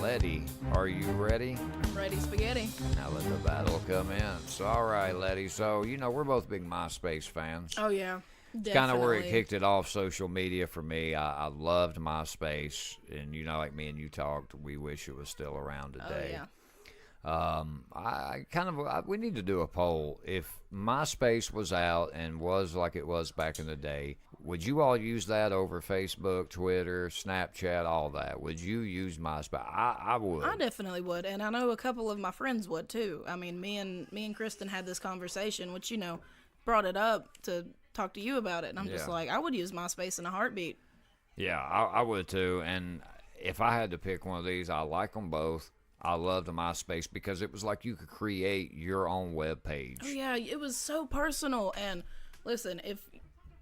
Lette, are you ready? I'm ready, spaghetti. Now let the battle come in. So, all right, Lette. So, we're both big MySpace fans. Oh, yeah. It's kind of where it kicked it off, social media for me. I loved MySpace, and like me and you talked, we wish it was still around today. Oh, yeah. We need to do a poll. If MySpace was out and was like it was back in the day, would you all use that over Facebook, Twitter, Snapchat, all that? Would you use MySpace? I would. I definitely would, and I know a couple of my friends would too. I mean, me and Kristen had this conversation, which brought it up to talk to you about it, and I'm just like, I would use MySpace in a heartbeat. Yeah, I would too. And if I had to pick one of these, I like them both. I loved MySpace because it was like you could create your own web page. Oh yeah, it was so personal. And listen, if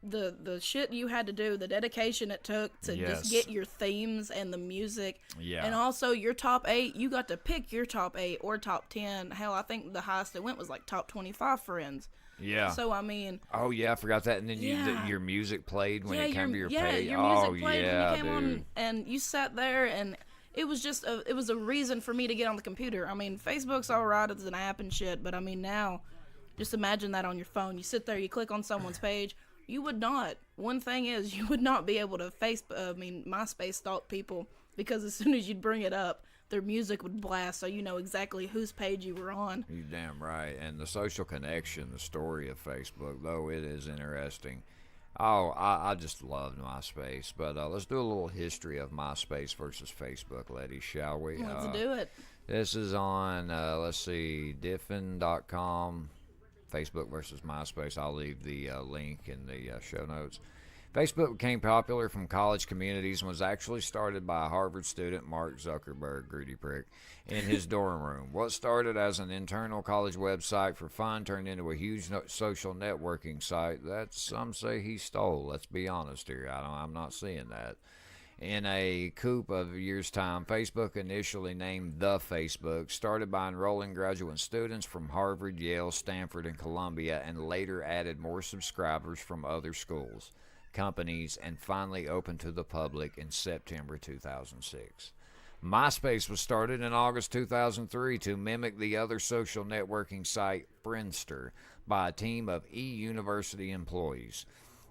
the shit you had to do, the dedication it took to just get your themes and the music, and also your top 8, you got to pick your top 8 or top 10. Hell, I think the highest it went was like top 25 friends. Yeah. So I mean. Oh yeah, I forgot that. And then your music played when it came to your page. Your music played when you came on, and you sat there, and it was just it was a reason for me to get on the computer. I mean, Facebook's alright as an app and shit, but I mean now, just imagine that on your phone. You sit there, you click on someone's page. You would not. One thing is, you would not be able to MySpace stalk people, because as soon as you'd bring it up, their music would blast, so you know exactly whose page you were on. You're damn right. And the social connection, the story of Facebook, though it is interesting. Oh, I just loved MySpace. But let's do a little history of MySpace versus Facebook, Letty, shall we? Let's do it. This is on, let's see, diffin.com. Facebook versus MySpace. I'll leave the link in the show notes. Facebook became popular from college communities and was actually started by a Harvard student, Mark Zuckerberg, greedy prick, in his dorm room. What started as an internal college website for fun turned into a huge social networking site that some say he stole. Let's be honest here. I'm not seeing that. In a coup of a year's time, Facebook, initially named The Facebook, started by enrolling graduate students from Harvard, Yale, Stanford, and Columbia, and later added more subscribers from other schools, companies, and finally opened to the public in September 2006. MySpace was started in August 2003 to mimic the other social networking site Friendster by a team of eUniversity employees.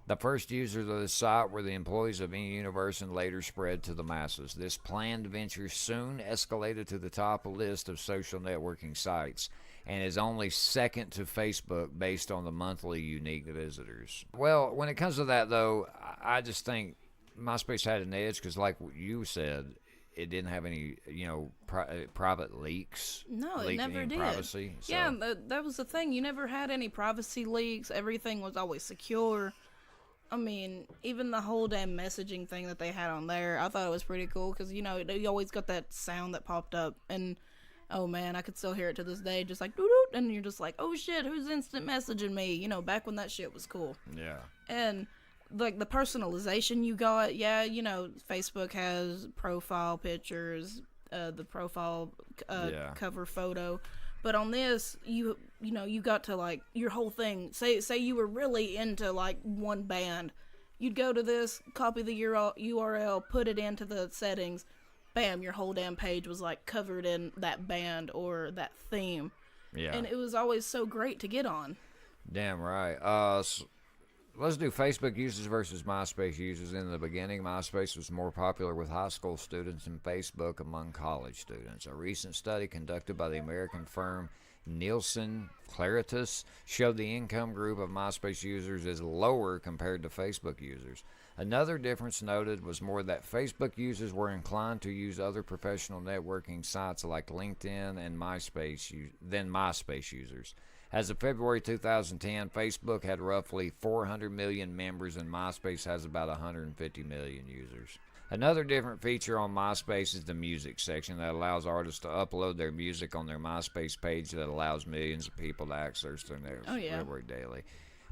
The first users of the site were the employees of eUniversity and later spread to the masses. This planned venture soon escalated to the top list of social networking sites and is only second to Facebook based on the monthly unique visitors. Well, when it comes to that, though, I just think MySpace had an edge because, like you said, it didn't have any, private leaks. No, it never did. Privacy, so. Yeah, that was the thing. You never had any privacy leaks. Everything was always secure. I mean, even the whole damn messaging thing that they had on there, I thought it was pretty cool because, you always got that sound that popped up. And, oh man, I could still hear it to this day, just like, doo-doo, and you're just like, oh shit, who's instant messaging me? Back when that shit was cool. Yeah. And, like, the personalization you got, Facebook has profile pictures, the profile cover photo. But on this, you got to, like, your whole thing. Say you were really into, like, one band. You'd go to this, copy the URL, put it into the settings. Bam, your whole damn page was, like, covered in that band or that theme. Yeah. And it was always so great to get on. Damn right. Let's do Facebook users versus MySpace users. In the beginning, MySpace was more popular with high school students than Facebook among college students. A recent study conducted by the American firm Nielsen Claritas showed the income group of MySpace users is lower compared to Facebook users. Another difference noted was more that Facebook users were inclined to use other professional networking sites like LinkedIn and MySpace than MySpace users. As of February 2010, Facebook had roughly 400 million members and MySpace has about 150 million users. Another different feature on MySpace is the music section that allows artists to upload their music on their MySpace page that allows millions of people to access their network daily.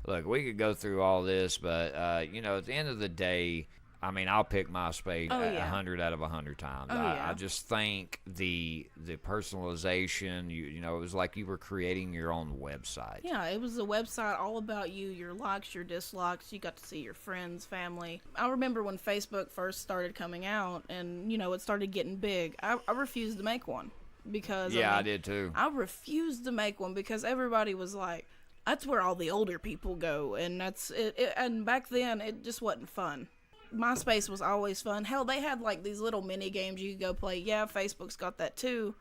Look, we could go through all this, but, at the end of the day, I mean, I'll pick MySpace 100 out of 100 times. I just think the personalization, it was like you were creating your own website. Yeah, it was a website all about you, your likes, your dislikes. You got to see your friends, family. I remember when Facebook first started coming out and, it started getting big. I refused to make one because... Yeah, I did too. I refused to make one because everybody was like, that's where all the older people go, and that's it. And back then, it just wasn't fun. MySpace was always fun. Hell, they had like these little mini games you could go play. Yeah, Facebook's got that too,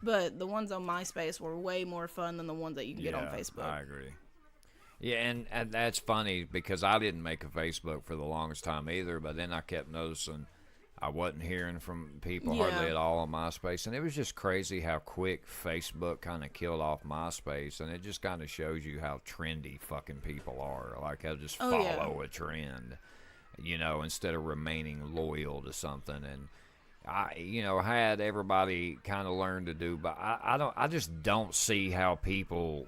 but the ones on MySpace were way more fun than the ones that you can get on Facebook. I agree. Yeah, and that's funny because I didn't make a Facebook for the longest time either, but then I kept noticing I wasn't hearing from people hardly at all on MySpace, and it was just crazy how quick Facebook kind of killed off MySpace, and it just kind of shows you how trendy fucking people are. Like, they'll just follow a trend, you know, instead of remaining loyal to something. And I, you know, had everybody kind of learn to do, but I just don't see how people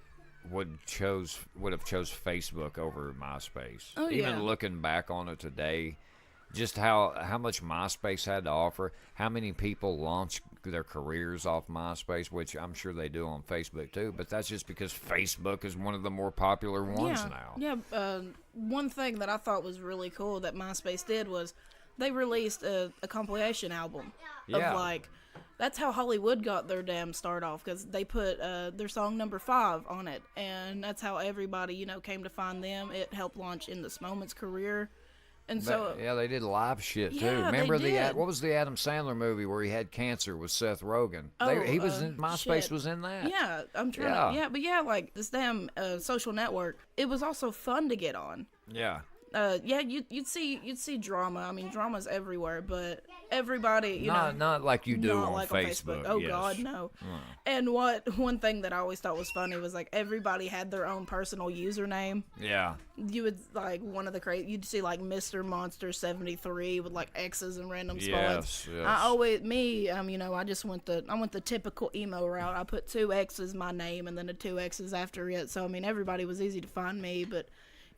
would have chose Facebook over MySpace. Even looking back on it today, just how much MySpace had to offer, how many people launched their careers off MySpace, which I'm sure they do on Facebook too, but that's just because Facebook is one of the more popular ones now. Yeah, one thing that I thought was really cool that MySpace did was they released a compilation album of like, that's how Hollywood got their damn start off, because they put their song number 5 on it, and that's how everybody, you know, came to find them. It helped launch In This Moment's career. And so, they did live shit too. Yeah, Remember they did. What was the Adam Sandler movie where he had cancer with Seth Rogen? He was in MySpace. Was in that. Yeah, I'm trying. Like this damn social network. It was also fun to get on. Yeah. You'd see drama. I mean, drama's everywhere, but everybody, you know, not like you do on like Facebook. Oh God, no. And one thing that I always thought was funny was like everybody had their own personal username. Yeah. You would like one of the you'd see like Mr. Monster 73 with like X's and random spots. Yes. I always you know, I went the typical emo route. I put 2 X's my name and then 2 X's after it. So I mean, everybody was easy to find me, but.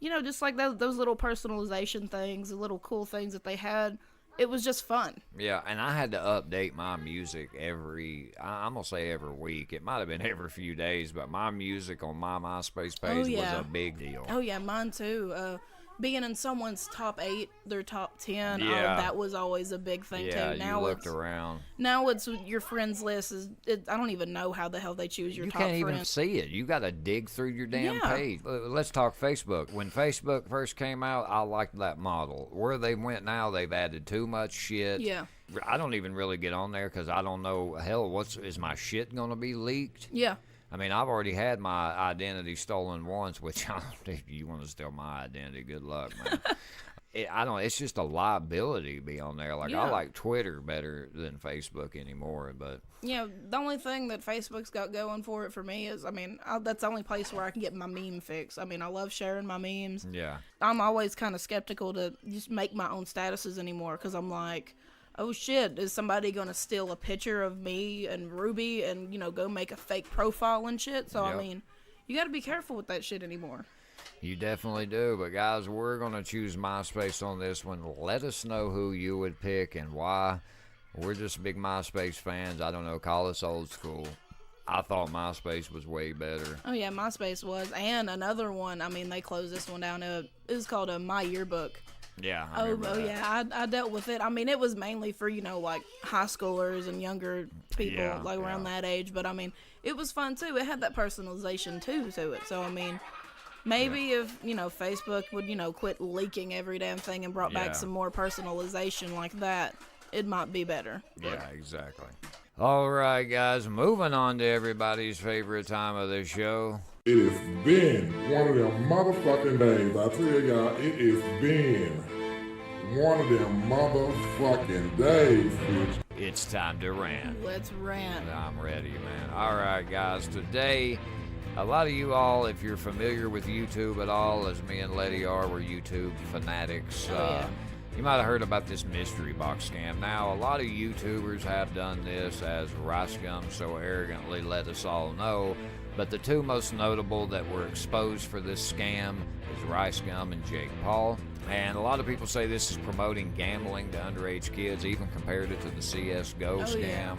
You know, just like those little personalization things, the little cool things that they had, it was just fun. Yeah, and I had to update my music I'm going to say every week. It might have been every few days, but my music on my MySpace page was a big deal. Oh, yeah, mine too. Being in someone's top 8, their top 10, that was always a big thing too. Now you looked around. Now it's your friends list I don't even know how the hell they choose your top friends. You can't even see it. You got to dig through your damn page. Let's talk Facebook. When Facebook first came out, I liked that model. Where they went now, they've added too much shit. Yeah. I don't even really get on there because I don't know, hell, is my shit going to be leaked? Yeah. I mean, I've already had my identity stolen once, which if you want to steal my identity, good luck, man. It's just a liability to be on there. Like, I like Twitter better than Facebook anymore, but. Yeah, the only thing that Facebook's got going for it for me is, I mean, that's the only place where I can get my meme fix. I mean, I love sharing my memes. Yeah. I'm always kind of skeptical to just make my own statuses anymore, because I'm like, oh shit, is somebody gonna steal a picture of me and Ruby and, you know, go make a fake profile and shit? So, I mean, you gotta be careful with that shit anymore. You definitely do, but guys, we're gonna choose MySpace on this one. Let us know who you would pick and why. We're just big MySpace fans. I don't know, call us old school. I thought MySpace was way better. Oh yeah, MySpace was. And another one, I mean, they closed this one down. It was called My Yearbook. Yeah. I dealt with it. I mean, it was mainly for, you know, like high schoolers and younger people, around that age. But I mean, it was fun too. It had that personalization too to it. So I mean, maybe if, you know, Facebook would, you know, quit leaking every damn thing and brought back some more personalization like that, it might be better. Yeah, exactly. All right, guys, moving on to everybody's favorite time of the show. It has been one of them motherfucking days. I tell y'all, it has been one of them motherfucking days, bitch. It's time to rant. Let's rant. I'm ready, man. All right, guys, today, a lot of you all, if you're familiar with YouTube at all, as me and Lette are, we're YouTube fanatics. You might have heard about this mystery box scam. Now, a lot of YouTubers have done this, as Rice Gum so arrogantly let us all know. But the two most notable that were exposed for this scam is Rice Gum and Jake Paul. And a lot of people say this is promoting gambling to underage kids, even compared it to the CSGO scam.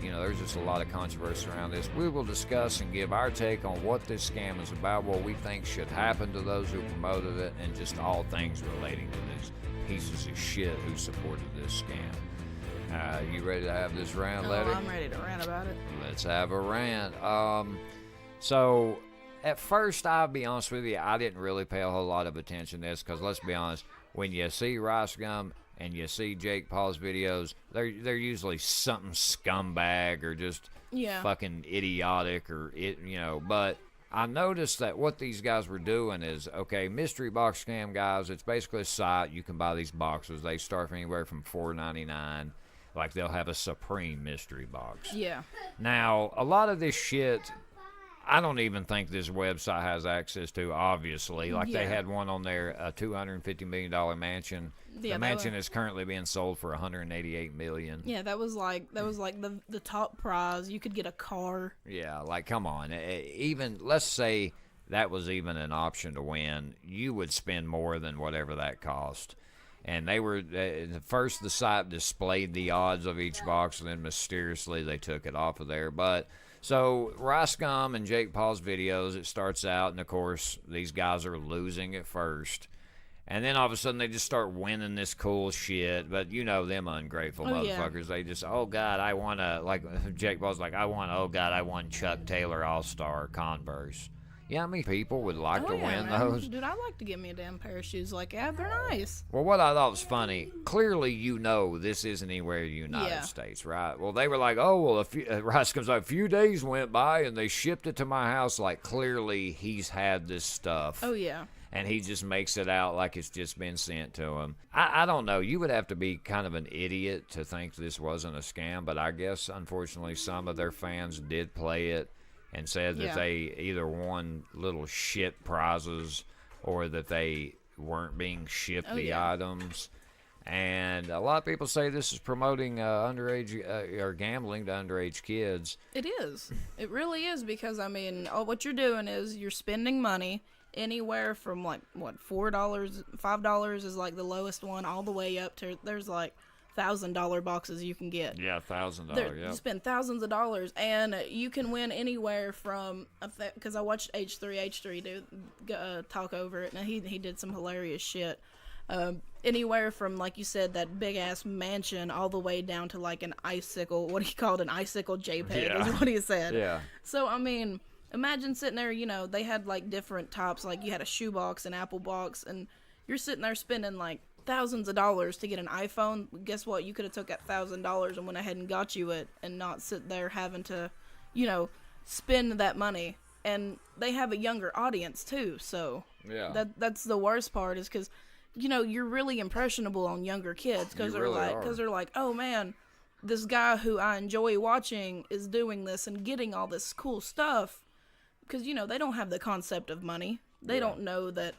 You know, there's just a lot of controversy around this. We will discuss and give our take on what this scam is about, what we think should happen to those who promoted it, and just all things relating to these pieces of shit who supported this scam. You ready to have this rant, Lette? I'm ready to rant about it. Let's have a rant. So, at first, I'll be honest with you, I didn't really pay a whole lot of attention to this because let's be honest, when you see Rice Gum and you see Jake Paul's videos, they're usually something scumbag or just fucking idiotic but I noticed that what these guys were doing is, okay, mystery box scam guys, it's basically a site. You can buy these boxes. They start from anywhere from $4.99. Like, they'll have a Supreme mystery box. Yeah. Now, a lot of this shit, I don't even think this website has access to, obviously. Like, they had one on there, a $250 million mansion. Yeah, the mansion is currently being sold for $188 million. Yeah, that was like the top prize. You could get a car. Yeah, like, come on. Even, let's say that was even an option to win. You would spend more than whatever that cost. And they were, first the site displayed the odds of each box, and then mysteriously they took it off of there. But, so, Rice Gum and Jake Paul's videos, it starts out, and of course, these guys are losing at first. And then all of a sudden they just start winning this cool shit. But you know them ungrateful motherfuckers. Yeah. They just, oh, God, I want to, like, Jake Paul's like, I want Chuck Taylor All-Star Converse. You know how many people would like to win those? Dude, I'd like to get me a damn pair of shoes like that. They're nice. Well, what I thought was funny, clearly you know this isn't anywhere in the United States, right? Well, they were like, oh, well, Rice comes out, a few days went by and they shipped it to my house. Like, clearly he's had this stuff. Oh, yeah. And he just makes it out like it's just been sent to him. I don't know. You would have to be kind of an idiot to think this wasn't a scam, but I guess, unfortunately, some of their fans did play it and said that they either won little shit prizes or that they weren't being shipped the items. And a lot of people say this is promoting underage or gambling to underage kids. It is. It really is, because, I mean, what you're doing is you're spending money anywhere from, like, what, $4, $5 is, like, the lowest one, all the way up to, there's, like, $1,000 boxes you can get. Yeah, $1,000. Yeah, you spend thousands of dollars, and you can win anywhere from, because I watched H3 talk over it, and he did some hilarious shit. Anywhere from, like you said, that big ass mansion all the way down to like an icicle. What he called an icicle JPEG is what he said. Yeah. So I mean, imagine sitting there. You know, they had like different tops. Like you had a shoebox, an Apple box, and you're sitting there spending like thousands of dollars to get an iPhone. Guess what? You could have took that $1,000 and went ahead and got you it, and not sit there having to, you know, spend that money. And they have a younger audience too. So that's the worst part, is because, you know, you're really impressionable on younger kids, because they're like, oh man, this guy who I enjoy watching is doing this and getting all this cool stuff, because, you know, they don't have the concept of money. They don't know that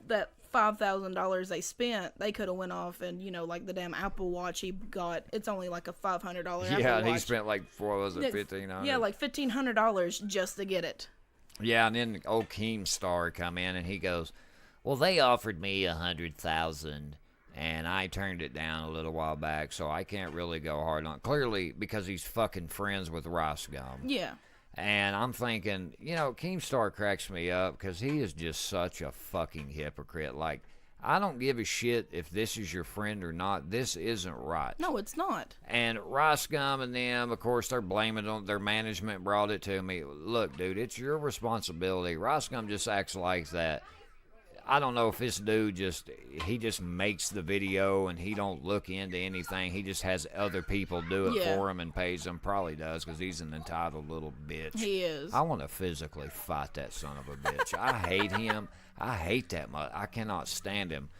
$5,000 they spent, they could have went off and, you know, like the damn Apple Watch he got, it's only like a $500 Apple Watch. Yeah, and he spent like $1,500. Yeah, like $1,500 just to get it. Yeah, and then old Keemstar come in and he goes, well, they offered me $100,000 and I turned it down a little while back, so I can't really go hard on it. Clearly because he's fucking friends with Rice Gum. Yeah. And I'm thinking, you know, Keemstar cracks me up because he is just such a fucking hypocrite. Like, I don't give a shit if this is your friend or not. This isn't right. No, it's not. And Rice Gum and them, of course, they're blaming it on their management brought it to me. Look, dude, it's your responsibility. Rice Gum just acts like that. I don't know if this dude just makes the video and he don't look into anything. He just has other people do it for him and pays them. Probably does, because he's an entitled little bitch. He is. I want to physically fight that son of a bitch. I hate him. I hate that much. I cannot stand him.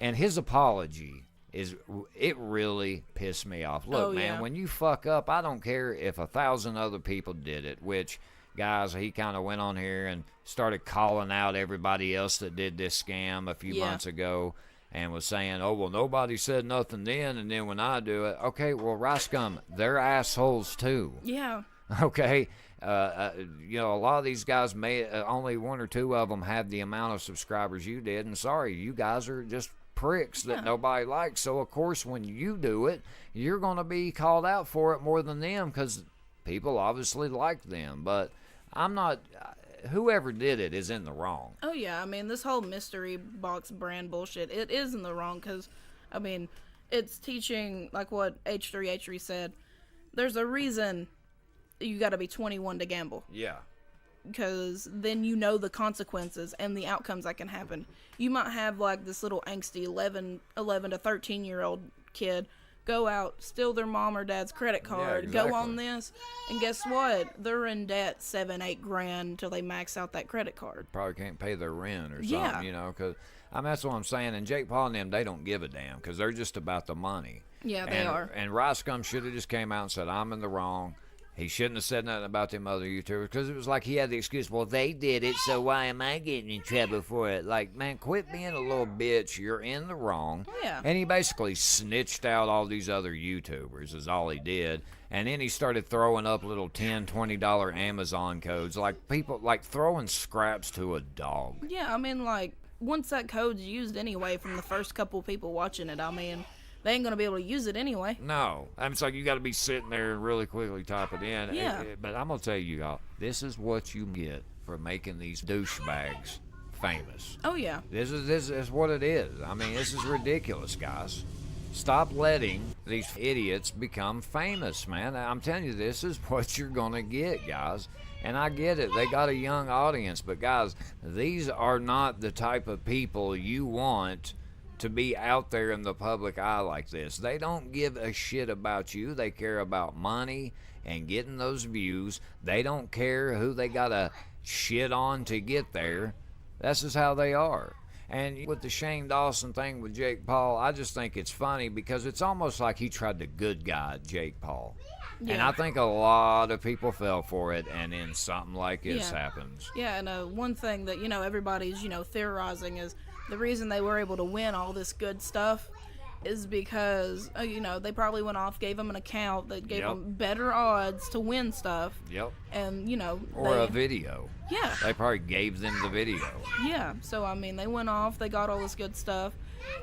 And his apology it really pissed me off. Look, man, when you fuck up, I don't care if 1,000 other people did it, which, guys, he kind of went on here and started calling out everybody else that did this scam a few months ago and was saying, oh, well, nobody said nothing then, and then when I do it, okay, well, Rice Gum, they're assholes too. Yeah. Okay? You know, a lot of these guys may, only one or two of them have the amount of subscribers you did, and sorry, you guys are just pricks that nobody likes. So, of course, when you do it, you're going to be called out for it more than them, because people obviously like them. But I'm not, whoever did it is in the wrong. Oh, yeah. I mean, this whole mystery box brand bullshit, it is in the wrong, because, I mean, it's teaching, like what H3 said, there's a reason you got to be 21 to gamble. Yeah. because then you know the consequences and the outcomes that can happen. You might have like this little angsty 11 to 13-year-old kid go out, steal their mom or dad's credit card, go on this, and guess what? They're in debt $7-8 grand until they max out that credit card. Probably can't pay their rent or something, you know, because that's what I'm saying. And Jake Paul and them, they don't give a damn because they're just about the money. Yeah, they are. And Roscom should have just came out and said, I'm in the wrong. He shouldn't have said nothing about them other YouTubers because it was like he had the excuse, well, they did it, so why am I getting in trouble for it? Like, man, quit being a little bitch. You're in the wrong. Yeah. And he basically snitched out all these other YouTubers is all he did. And then he started throwing up little $10, $20 Amazon codes, like people, like throwing scraps to a dog. Yeah, I mean, like, once that code's used anyway from the first couple people watching it, I mean, they ain't going to be able to use it anyway. No. I mean, it's like you got to be sitting there and really quickly type it in. Yeah. But I'm going to tell you, y'all, this is what you get for making these douchebags famous. Oh, yeah. This is what it is. I mean, this is ridiculous, guys. Stop letting these idiots become famous, man. I'm telling you, this is what you're going to get, guys. And I get it. They got a young audience. But, guys, these are not the type of people you want to be out there in the public eye like this. They don't give a shit about you. They care about money and getting those views. They don't care who they gotta shit on to get there. That's just how they are. And with the Shane Dawson thing with Jake Paul, I just think it's funny because it's almost like he tried to good guy Jake Paul. Yeah. And I think a lot of people fell for it, and then something like this happens. Yeah, and one thing that, everybody's, theorizing is the reason they were able to win all this good stuff is because, they probably went off, gave them an account that gave them better odds to win stuff. Yep. And, Or a video. Yeah. They probably gave them the video. Yeah. So, I mean, they went off, they got all this good stuff.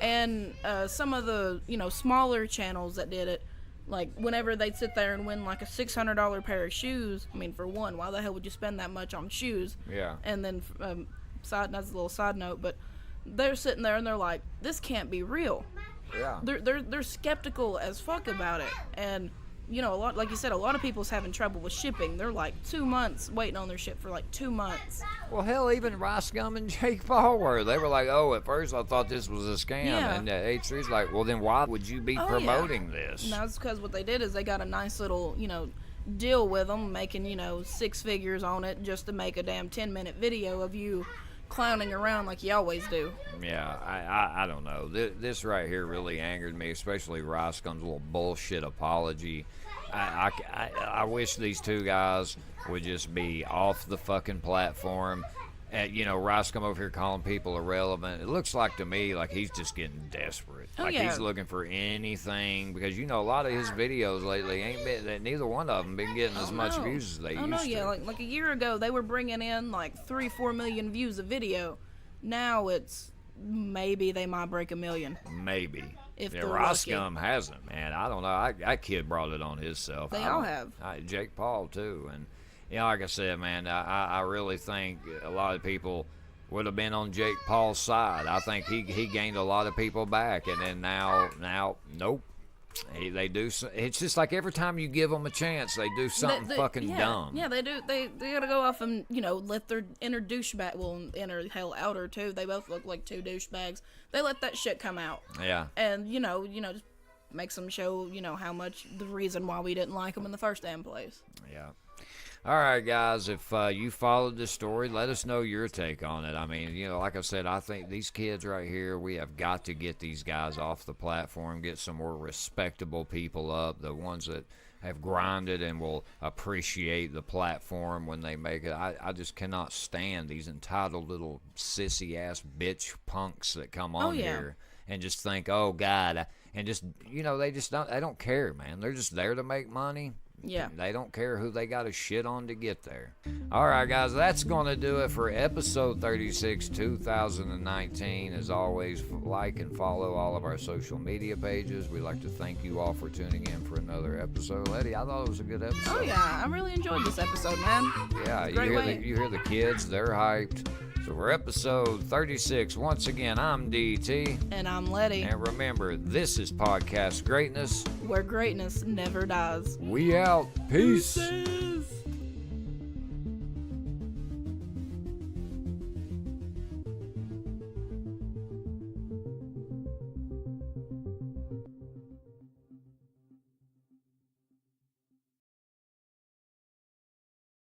And some of the, smaller channels that did it, like, whenever they'd sit there and win, like, a $600 pair of shoes, I mean, for one, why the hell would you spend that much on shoes? Yeah. And then, that's a little side note, but they're sitting there and they're like, this can't be real. Yeah. They're skeptical as fuck about it. And, a lot, like you said, a lot of people's having trouble with shipping. They're like 2 months waiting on their ship for like 2 months. Well, hell, even Roscom and Jake Paul were. They were like, oh, at first I thought this was a scam. Yeah. And H3's like, well, then why would you be promoting this? And that's because what they did is they got a nice little, deal with them, making, 6 figures on it just to make a damn 10-minute video of you clowning around like you always do. Yeah, I don't know. This right here really angered me, especially Roscom's little bullshit apology. I wish these two guys would just be off the fucking platform. Roscom over here calling people irrelevant. It looks like to me like he's just getting desperate. He's looking for anything because a lot of his videos lately ain't been. Neither one of them been getting as much views as they used to. Like a year ago they were bringing in like 3-4 million views a video. Now it's maybe they might break 1 million. Maybe. If they're Roscom hasn't, man. I don't know. That kid brought it on himself. They all have. Jake Paul too, and. Like I said, man, I really think a lot of people would have been on Jake Paul's side. I think he gained a lot of people back, and then now, nope. They do. It's just like every time you give them a chance, they do something fucking dumb. Yeah, they do. They gotta go off and let their inner douchebag, inner hell outer too. They both look like two douchebags. They let that shit come out. Yeah. And just makes them show how much the reason why we didn't like them in the first damn place. Yeah. All right, guys, if you followed this story, let us know your take on it. I mean, like I said, I think these kids right here, we have got to get these guys off the platform, get some more respectable people up, the ones that have grinded and will appreciate the platform when they make it. I just cannot stand these entitled little sissy-ass bitch punks that come on here and just think, oh, God, and just, they don't care, man. They're just there to make money. Yeah. They don't care who they got to shit on to get there. All right, guys, that's going to do it for episode 36, 2019. As always, like and follow all of our social media pages. We'd like to thank you all for tuning in for another episode. Letty, I thought it was a good episode. Oh, yeah. I really enjoyed this episode, man. Yeah, you hear the kids. They're hyped. So we're episode 36. Once again, I'm DT. And I'm Letty. And remember, this is Podcast Greatness. Where greatness never dies. We out. Peace.